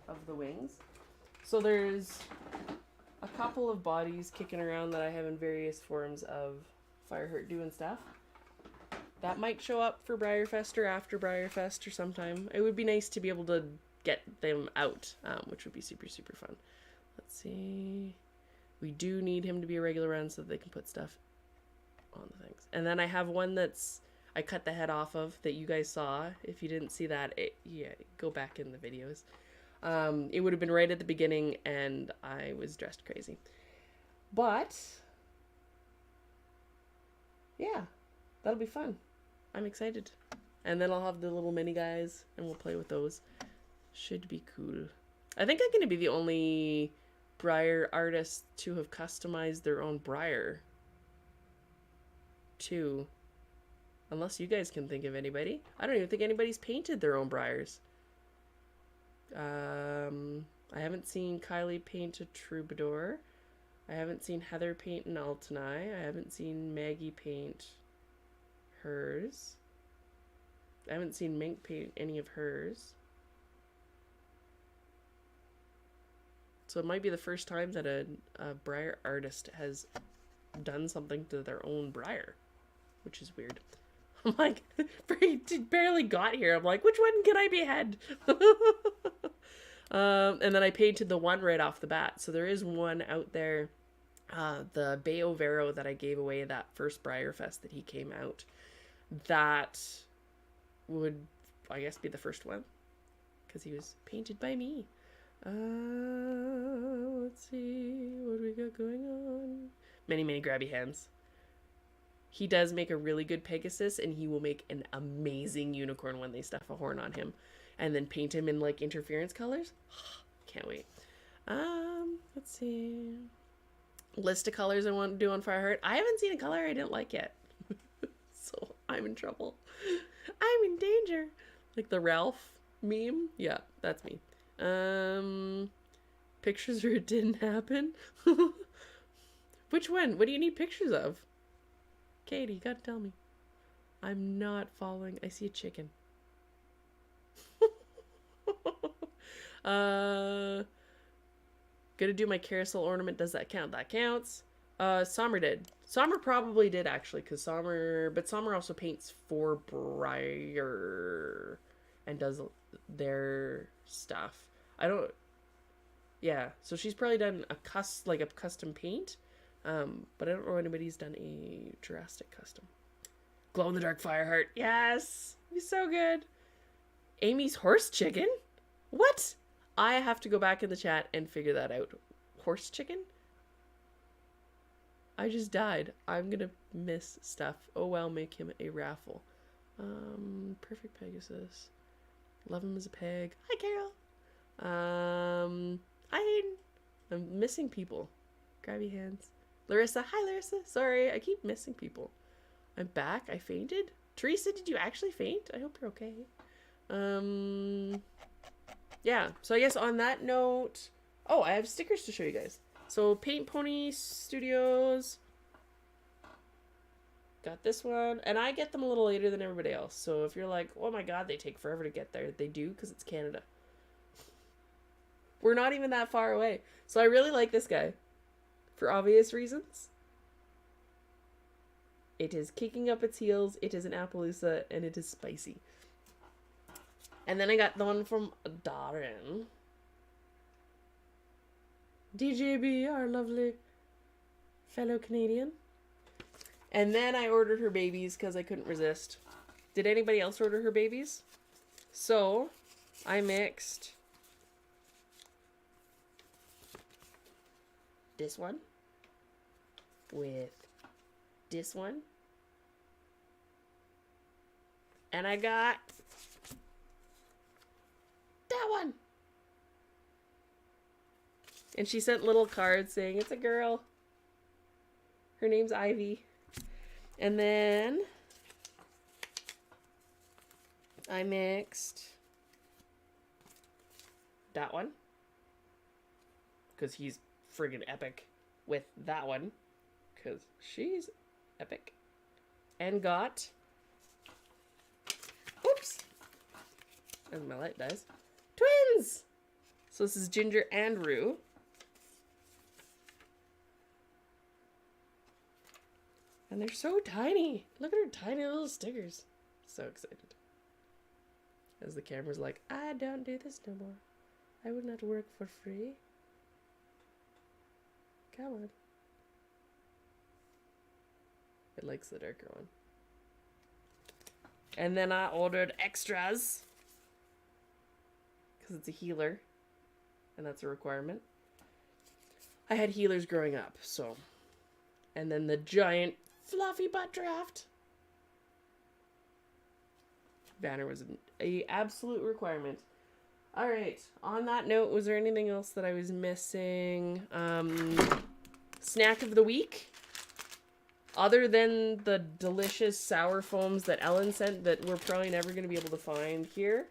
of the wings. So there's a couple of bodies kicking around that I have in various forms of Fireheart doing stuff. That might show up for Breyerfest or after Breyerfest or sometime. It would be nice to be able to get them out, which would be super, super fun. Let's see. We do need him to be a regular run so that they can put stuff on the things. And then I have one that's I cut the head off of that you guys saw. If you didn't see that, yeah, go back in the videos. It would have been right at the beginning, and I was dressed crazy. But yeah, that'll be fun. I'm excited. And then I'll have the little mini guys, and we'll play with those. Should be cool. I think I'm going to be the only Breyer artist to have customized their own Breyer, too. Unless you guys can think of anybody. I don't even think anybody's painted their own Breyers. I haven't seen Kylie paint a Troubadour. I haven't seen Heather paint an Altenai. I haven't seen Maggie paint hers. I haven't seen Mink paint any of hers. So it might be the first time that a Breyer artist has done something to their own Breyer, which is weird. I'm like, barely got here. I'm like, which one can I behead? And then I painted the one right off the bat. So there is one out there, the Bayo Vero that I gave away that first Breyerfest that he came out. That would, I guess, be the first one, because he was painted by me. Let's see what we got going on. Many, many grabby hands. He does make a really good Pegasus, and he will make an amazing unicorn when they stuff a horn on him and then paint him in like interference colors. Can't wait. Let's see. List of colors I want to do on Fireheart. I haven't seen a color I didn't like yet. So I'm in trouble. I'm in danger. Like the Ralph meme. Yeah, that's me. Pictures where it didn't happen. Which one? What do you need pictures of? Katie, you gotta tell me. I'm not following. I see a chicken. Gonna do my carousel ornament. Does that count? That counts. Sommer did. Sommer probably did, actually, because Sommer also paints for Breyer and does their stuff. Yeah, so she's probably done a custom paint, but I don't know if anybody's done a Jurassic custom. Glow in the dark Fireheart. Yes, it'd be so good. Amy's horse chicken. What? I have to go back in the chat and figure that out. Horse chicken? I just died. I'm gonna miss stuff. Oh well, make him a raffle. Perfect Pegasus. Love him as a peg. Hi, Carol. Hi, Hayden. I'm missing people. Grabby hands. Larissa. Hi, Larissa. Sorry, I keep missing people. I'm back. I fainted. Teresa, did you actually faint? I hope you're okay. Yeah. So I guess on that note, oh, I have stickers to show you guys. So Paint Pony Studios got this one, and I get them a little later than everybody else. So if you're like, oh my god, they take forever to get there, they do, because it's Canada. We're not even that far away. So I really like this guy. For obvious reasons. It is kicking up its heels, it is an Appaloosa, and it is spicy. And then I got the one from Darren. DJB, our lovely fellow Canadian. And then I ordered her babies because I couldn't resist. Did anybody else order her babies? So, I mixed this one with this one. And I got that one. And she sent little cards saying it's a girl. Her name's Ivy. And then I mixed that one, because he's friggin' epic, with that one, because she's epic. And got, oops, as my light dies, twins! So this is Ginger and Rue. And they're so tiny. Look at her tiny little stickers. So excited. As the camera's like, I don't do this no more. I would not work for free. Come on. It likes the darker one. And then I ordered extras, because it's a healer. And that's a requirement. I had healers growing up, so. And then the giant fluffy butt draft. Banner was an absolute requirement. All right. On that note, was there anything else that I was missing? Snack of the week. Other than the delicious sour foams that Ellen sent that we're probably never going to be able to find here.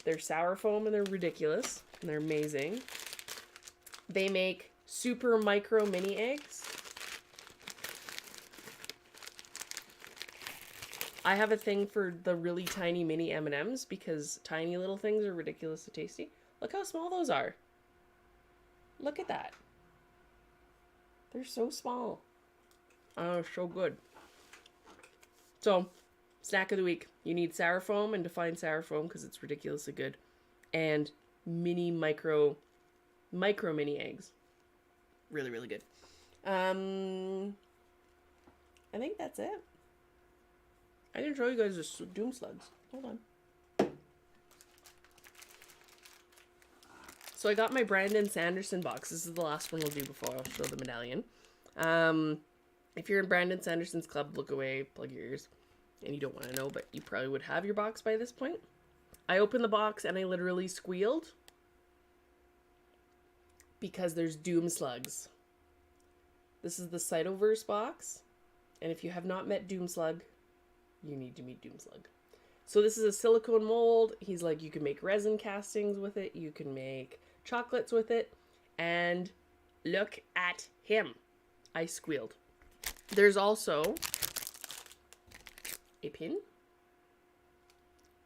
They're sour foam and they're ridiculous. And they're amazing. They make super micro mini eggs. I have a thing for the really tiny mini M&Ms because tiny little things are ridiculously tasty. Look how small those are. Look at that. They're so small. Oh, so good. So, snack of the week. You need sour foam, and to find sour foam because it's ridiculously good. And mini micro mini eggs. Really, really good. I think that's it. I didn't show you guys the Doom Slugs. Hold on. So I got my Brandon Sanderson box. This is the last one we'll do before I'll show the medallion. If you're in Brandon Sanderson's club, look away, plug your ears. And you don't want to know, but you probably would have your box by this point. I opened the box and I literally squealed. Because there's Doom Slugs. This is the Cytoverse box. And if you have not met Doomslug, you need to meet Doomslug. So this is a silicone mold. He's like, you can make resin castings with it. You can make chocolates with it. And look at him. I squealed. There's also a pin.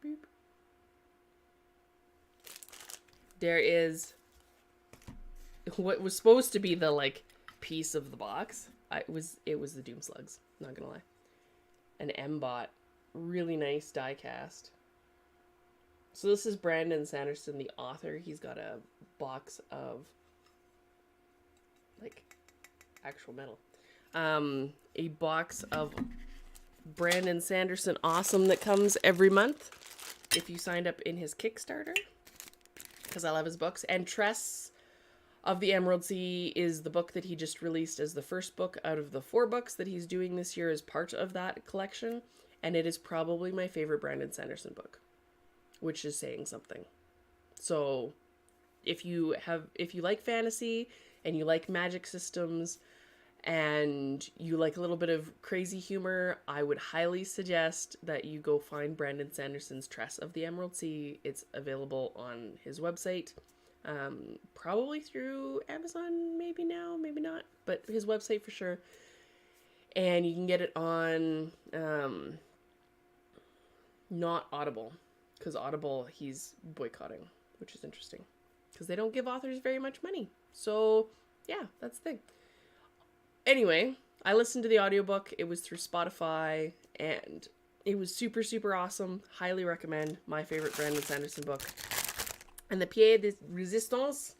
Boop. There is what was supposed to be the like piece of the box. It was the Doom Slugs, not gonna lie. An M-Bot, really nice die cast. So this is Brandon Sanderson, the author. He's got a box of like actual metal. A box of Brandon Sanderson Awesome that comes every month if you signed up in his Kickstarter, because I love his books. And Tress of the Emerald Sea is the book that he just released as the first book out of the 4 books that he's doing this year as part of that collection. And it is probably my favorite Brandon Sanderson book, which is saying something. So if you like fantasy and you like magic systems and you like a little bit of crazy humor, I would highly suggest that you go find Brandon Sanderson's Tress of the Emerald Sea. It's available on his website, probably through Amazon, maybe now, maybe not, but his website for sure. And you can get it on not Audible, because Audible he's boycotting, which is interesting, because they don't give authors very much money. So yeah, that's the thing. Anyway, I listened to the audiobook. It was through Spotify, and it was super, super awesome. Highly recommend. My favorite Brandon Sanderson book. And the Pied de Resistance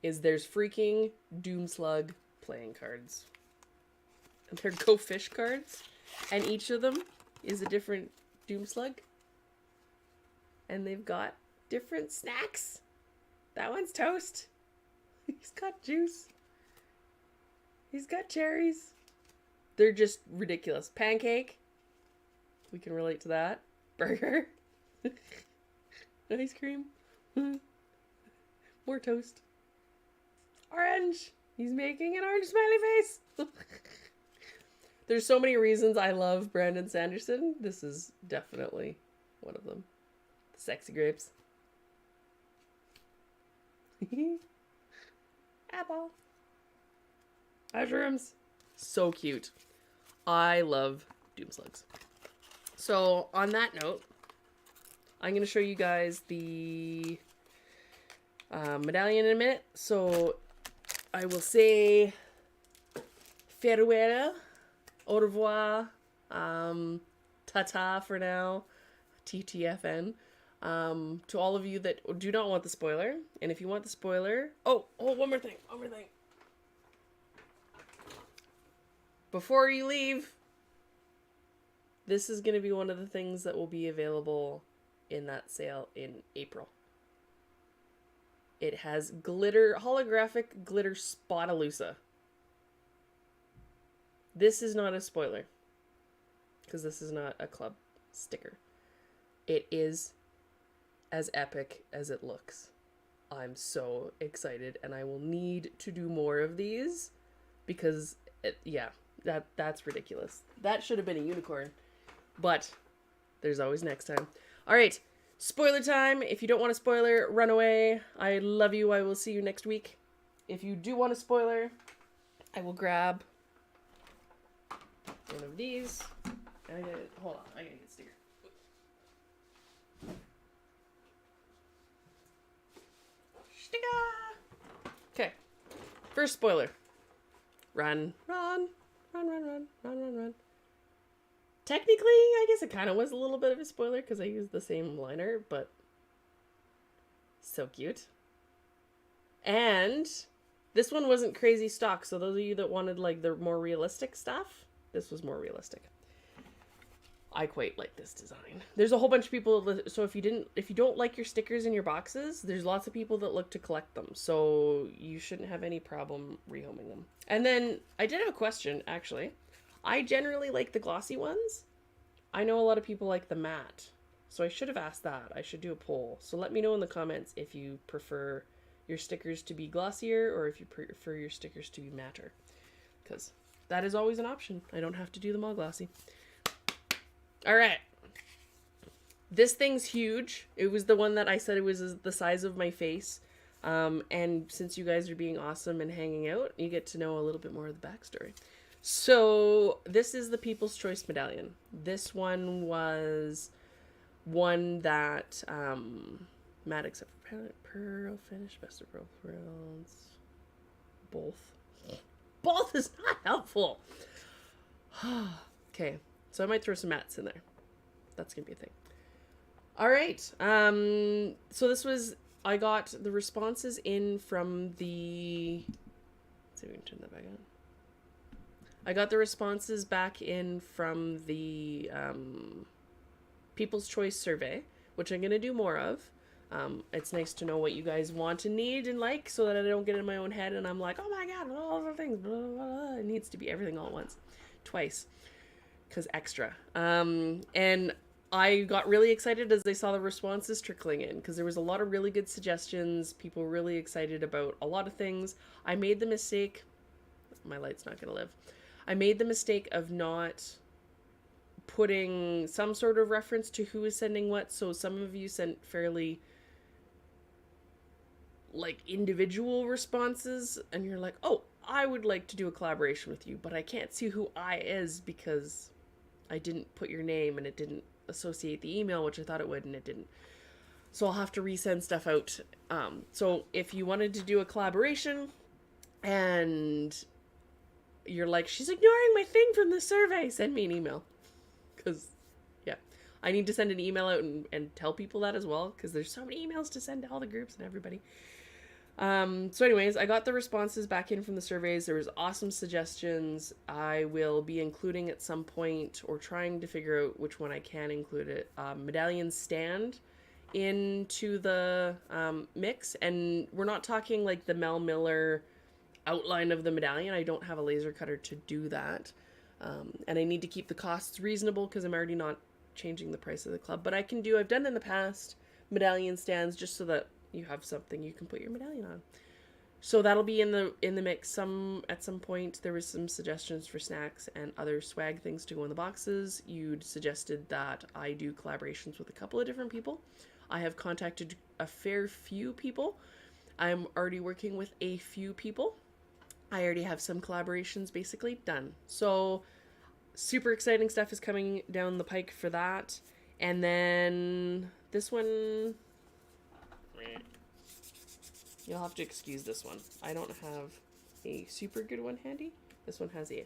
is there's freaking Doomslug playing cards. And they're Go Fish cards. And each of them is a different Doomslug. And they've got different snacks. That one's toast. He's got juice. He's got cherries. They're just ridiculous. Pancake. We can relate to that. Burger. Ice cream. More toast. Orange. He's making an orange smiley face. There's so many reasons I love Brandon Sanderson. This is definitely one of them. The sexy grapes. Apple. Mushrooms. So cute. I love Doomslugs. So, on that note, I'm going to show you guys the medallion in a minute. So, I will say farewell, au revoir, ta-ta for now, TTFN. To all of you that do not want the spoiler, and if you want the spoiler... Oh, one more thing. Before you leave, this is going to be one of the things that will be available in that sale in April. It has holographic glitter Spotaloosa. This is not a spoiler, because this is not a club sticker. It is as epic as it looks. I'm so excited, and I will need to do more of these, because, that's ridiculous. That should have been a unicorn, but there's always next time. All right, spoiler time. If you don't want a spoiler, run away. I love you. I will see you next week. If you do want a spoiler, I will grab one of these. Hold on, I gotta get a sticker. Sticker! Okay, first spoiler. Run. Technically, I guess it kind of was a little bit of a spoiler because I used the same liner, but so cute. And this one wasn't crazy stock, so those of you that wanted like the more realistic stuff, this was more realistic. I quite like this design. There's a whole bunch of people, so if you don't like your stickers in your boxes, there's lots of people that look to collect them, so you shouldn't have any problem rehoming them. And then I did have a question, actually. I generally like the glossy ones. I know a lot of people like the matte, so I should have asked that. I should do a poll. So let me know in the comments if you prefer your stickers to be glossier or if you prefer your stickers to be matter, because that is always an option. I don't have to do them all glossy. All right. This thing's huge. It was the one that I said it was the size of my face. And since you guys are being awesome and hanging out, you get to know a little bit more of the backstory. So this is the People's Choice Medallion. This one was one that Matt, except for Pearl Finish, Best of Both Worlds. Both is not helpful. Okay. So I might throw some mats in there. That's going to be a thing. All right. So this was, I got the responses in from the, let's see if we can turn that back on. I got the responses back in from the People's Choice survey, which I'm going to do more of. It's nice to know what you guys want and need and like, so that I don't get in my own head and I'm like, oh my God, all the things, blah, blah, blah. It needs to be everything all at once. Twice. Because extra. And I got really excited as I saw the responses trickling in, because there was a lot of really good suggestions. People really excited about a lot of things. I made the mistake my light's not going to live. I made the mistake of not putting some sort of reference to who is sending what. So some of you sent fairly like individual responses, and you're like, oh, I would like to do a collaboration with you, but I can't see who I is because I didn't put your name and it didn't associate the email, which I thought it would, and it didn't. So I'll have to resend stuff out. So if you wanted to do a collaboration and you're like, she's ignoring my thing from the survey, send me an email. Because, yeah, I need to send an email out and tell people that as well, because there's so many emails to send to all the groups and everybody. So anyways, I got the responses back in from the surveys. There was awesome suggestions. I will be including at some point, or trying to figure out which one I can include it, medallion stand into the mix. And we're not talking like the Mel Miller outline of the medallion. I don't have a laser cutter to do that. And I need to keep the costs reasonable because I'm already not changing the price of the club. But I've done in the past, medallion stands just so that you have something you can put your medallion on. So that'll be in the mix at some point. There was some suggestions for snacks and other swag things to go in the boxes. You'd suggested that I do collaborations with a couple of different people. I have contacted a fair few people. I'm already working with a few people. I already have some collaborations basically done. So super exciting stuff is coming down the pike for that. And then this one, you'll have to excuse this one. I don't have a super good one handy. This one has a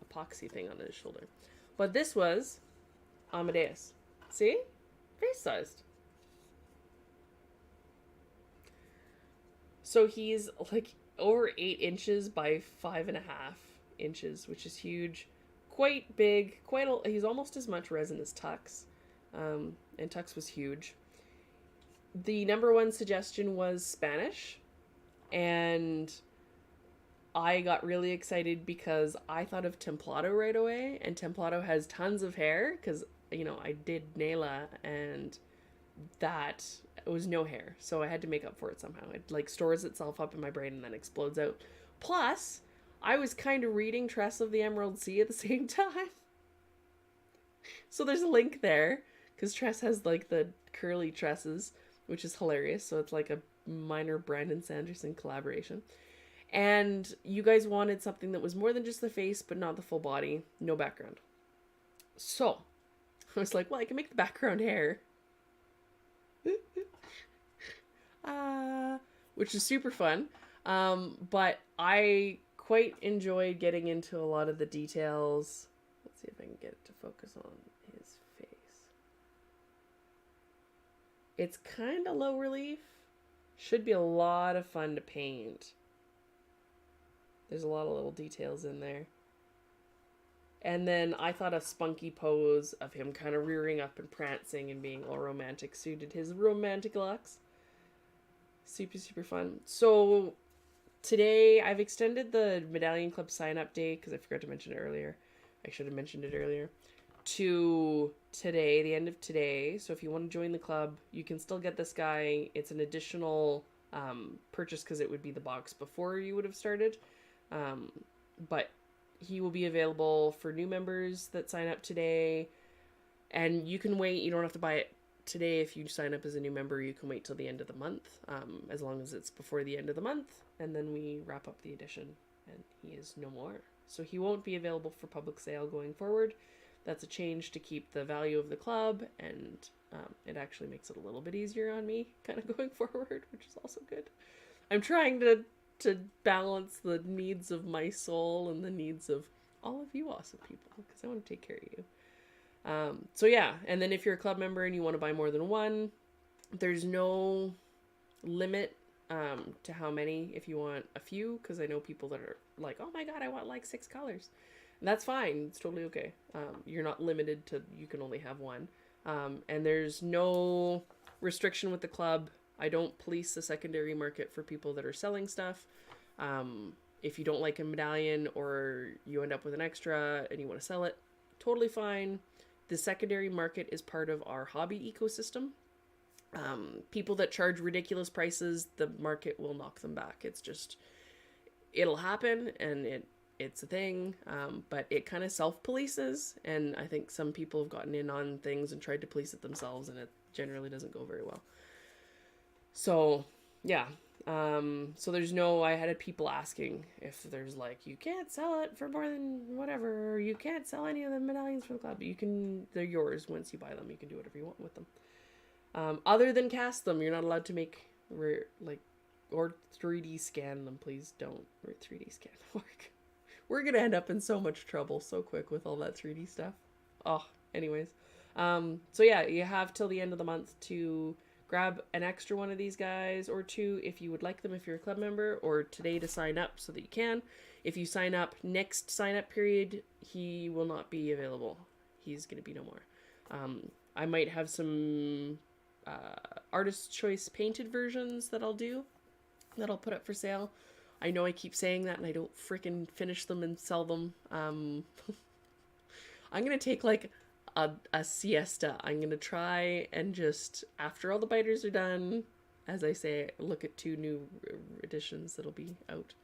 epoxy thing on his shoulder. But this was Amadeus. See? Face sized. So he's like over 8 inches by 5.5 inches, which is huge. Quite big. He's almost as much resin as Tux. And Tux was huge. The number one suggestion was Spanish. And I got really excited because I thought of Templado right away. And Templado has tons of hair because, I did Nayla and that was no hair. So I had to make up for it somehow. It like stores itself up in my brain and then explodes out. Plus, I was kind of reading Tress of the Emerald Sea at the same time. So there's a link there because Tress has like the curly tresses, which is hilarious. So it's like a minor Brandon Sanderson collaboration. And you guys wanted something that was more than just the face, but not the full body, no background. So I was like, well, I can make the background hair. Which is super fun. But I quite enjoyed getting into a lot of the details. Let's see if I can get it to focus on his face. It's kind of low relief. Should be a lot of fun to paint. There's a lot of little details in there. And then I thought a spunky pose of him kind of rearing up and prancing and being all romantic suited his romantic looks. Super, super fun. So today I've extended the Medallion Club sign-up day, because I forgot to mention it earlier. I should have mentioned it earlier. To today, the end of today. So if you want to join the club, you can still get this guy. It's an additional purchase because it would be the box before you would have started. But he will be available for new members that sign up today. And you can wait. You don't have to buy it today. If you sign up as a new member, you can wait till the end of the month, as long as it's before the end of the month. And then we wrap up the edition and he is no more. So he won't be available for public sale going forward. That's a change to keep the value of the club, and it actually makes it a little bit easier on me kind of going forward, which is also good. I'm trying to balance the needs of my soul and the needs of all of you awesome people, because I want to take care of you. So yeah, and then if you're a club member and you want to buy more than one, there's no limit to how many. If you want a few, because I know people that are like, oh my god, I want like 6 colors. And that's fine. It's totally okay. You're not limited to, you can only have one. And there's no restriction with the club. I don't police the secondary market for people that are selling stuff. If you don't like a medallion or you end up with an extra and you want to sell it, totally fine. The secondary market is part of our hobby ecosystem. People that charge ridiculous prices, the market will knock them back. It's just, it'll happen, and it's a thing, but it kind of self-polices, and I think some people have gotten in on things and tried to police it themselves, and it generally doesn't go very well. So, yeah. So there's no, I had people asking if there's like, you can't sell it for more than whatever, or you can't sell any of the medallions for the club. You can, they're yours once you buy them. You can do whatever you want with them. Other than cast them, you're not allowed to make, or 3D scan them. Please don't 3D scan them. We're going to end up in so much trouble so quick with all that 3D stuff. Oh, anyways. So yeah, you have till the end of the month to grab an extra one of these guys, or two if you would like them if you're a club member, or today to sign up so that you can. If you sign up next sign up period, he will not be available. He's going to be no more. I might have some artist choice painted versions that I'll put up for sale. I know I keep saying that and I don't freaking finish them and sell them. I'm going to take like a siesta. I'm going to try and just, after all the biters are done, as I say, look at 2 new editions that'll be out.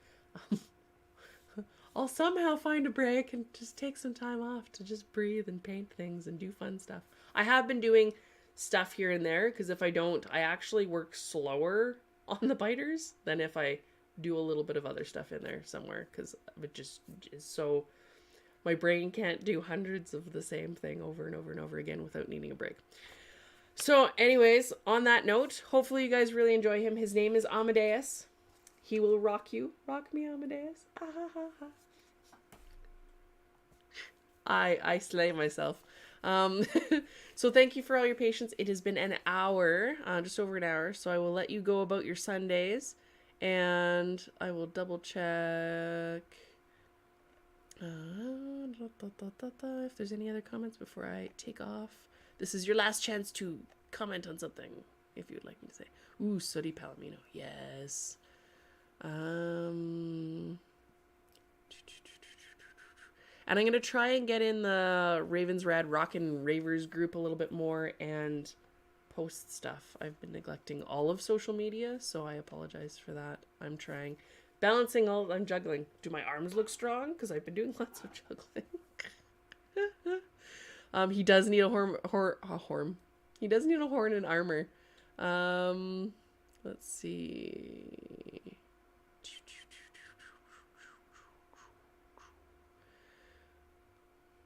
I'll somehow find a break and just take some time off to just breathe and paint things and do fun stuff. I have been doing stuff here and there, because if I don't, I actually work slower on the biters than if I do a little bit of other stuff in there somewhere, because it just is so... My brain can't do hundreds of the same thing over and over and over again without needing a break. So anyways, on that note, hopefully you guys really enjoy him. His name is Amadeus. He will rock you. Rock me, Amadeus. Ah, ha, ha, ha. I slay myself. So thank you for all your patience. It has been an hour, just over an hour. So I will let you go about your Sundays, and I will double check if there's any other comments before I take off. This is your last chance to comment on something, if you'd like me to say. Ooh, Sooty Palomino. Yes. And I'm going to try and get in the Ravens Rad Rockin' Ravers group a little bit more and post stuff. I've been neglecting all of social media, so I apologize for that. I'm trying. Balancing all, I'm juggling. Do my arms look strong? Because I've been doing lots of juggling. He does need a horn. He does need a horn and armor. Let's see.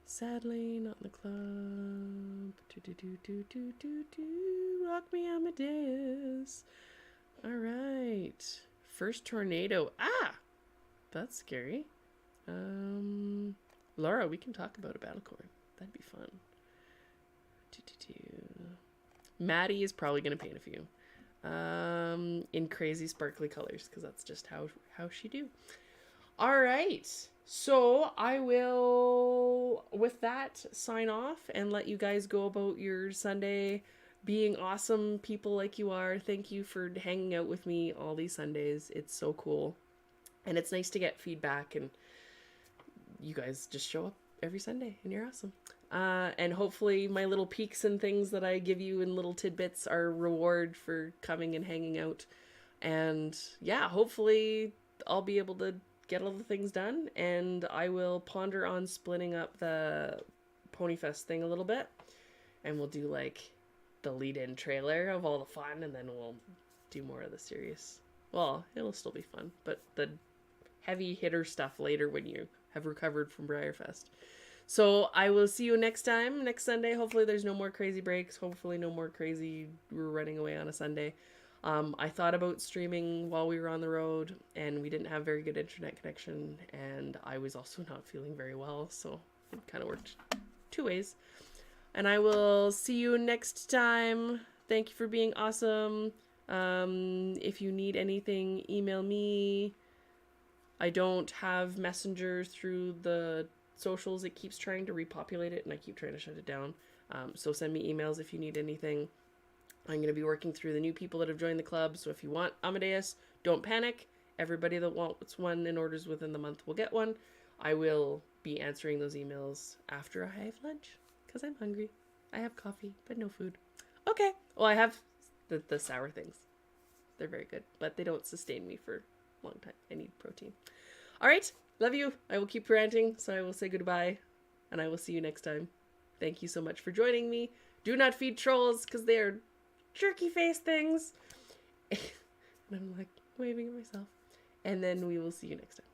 Sadly, not in the club. Rock me, Amadeus. All right. First tornado. Ah! That's scary. Laura, we can talk about a battle cord. That'd be fun. Maddie is probably going to paint a few. In crazy sparkly colors, because that's just how she do. All right. So I will, with that, sign off and let you guys go about your Sunday being awesome people like you are. Thank you for hanging out with me all these Sundays. It's so cool. And it's nice to get feedback, and you guys just show up every Sunday and you're awesome. And hopefully my little peeks and things that I give you in little tidbits are reward for coming and hanging out. And yeah, hopefully I'll be able to get all the things done, and I will ponder on splitting up the Ponyfest thing a little bit, and we'll do like the lead-in trailer of all the fun, and then we'll do more of the serious. Well, it'll still be fun, but the heavy hitter stuff later when you have recovered from Briarfest. So I will see you next time, next Sunday. Hopefully there's no more crazy breaks. Hopefully no more crazy running away on a Sunday. I thought about streaming while we were on the road, and we didn't have very good internet connection, and I was also not feeling very well, so it kind of worked 2 ways. And I will see you next time. Thank you for being awesome. If you need anything, email me. I don't have Messenger through the socials. It keeps trying to repopulate it, and I keep trying to shut it down. So send me emails if you need anything. I'm going to be working through the new people that have joined the club, so if you want Amadeus, don't panic. Everybody that wants one and orders within the month will get one. I will be answering those emails after I have lunch, because I'm hungry. I have coffee, but no food. Okay. Well, I have the sour things. They're very good, but they don't sustain me for a long time. I need protein. All right. love you. I will keep ranting, so I will say goodbye, and I will see you next time. Thank you so much for joining me. Do not feed trolls, because they are jerky face things. And I'm like waving at myself. And then we will see you next time.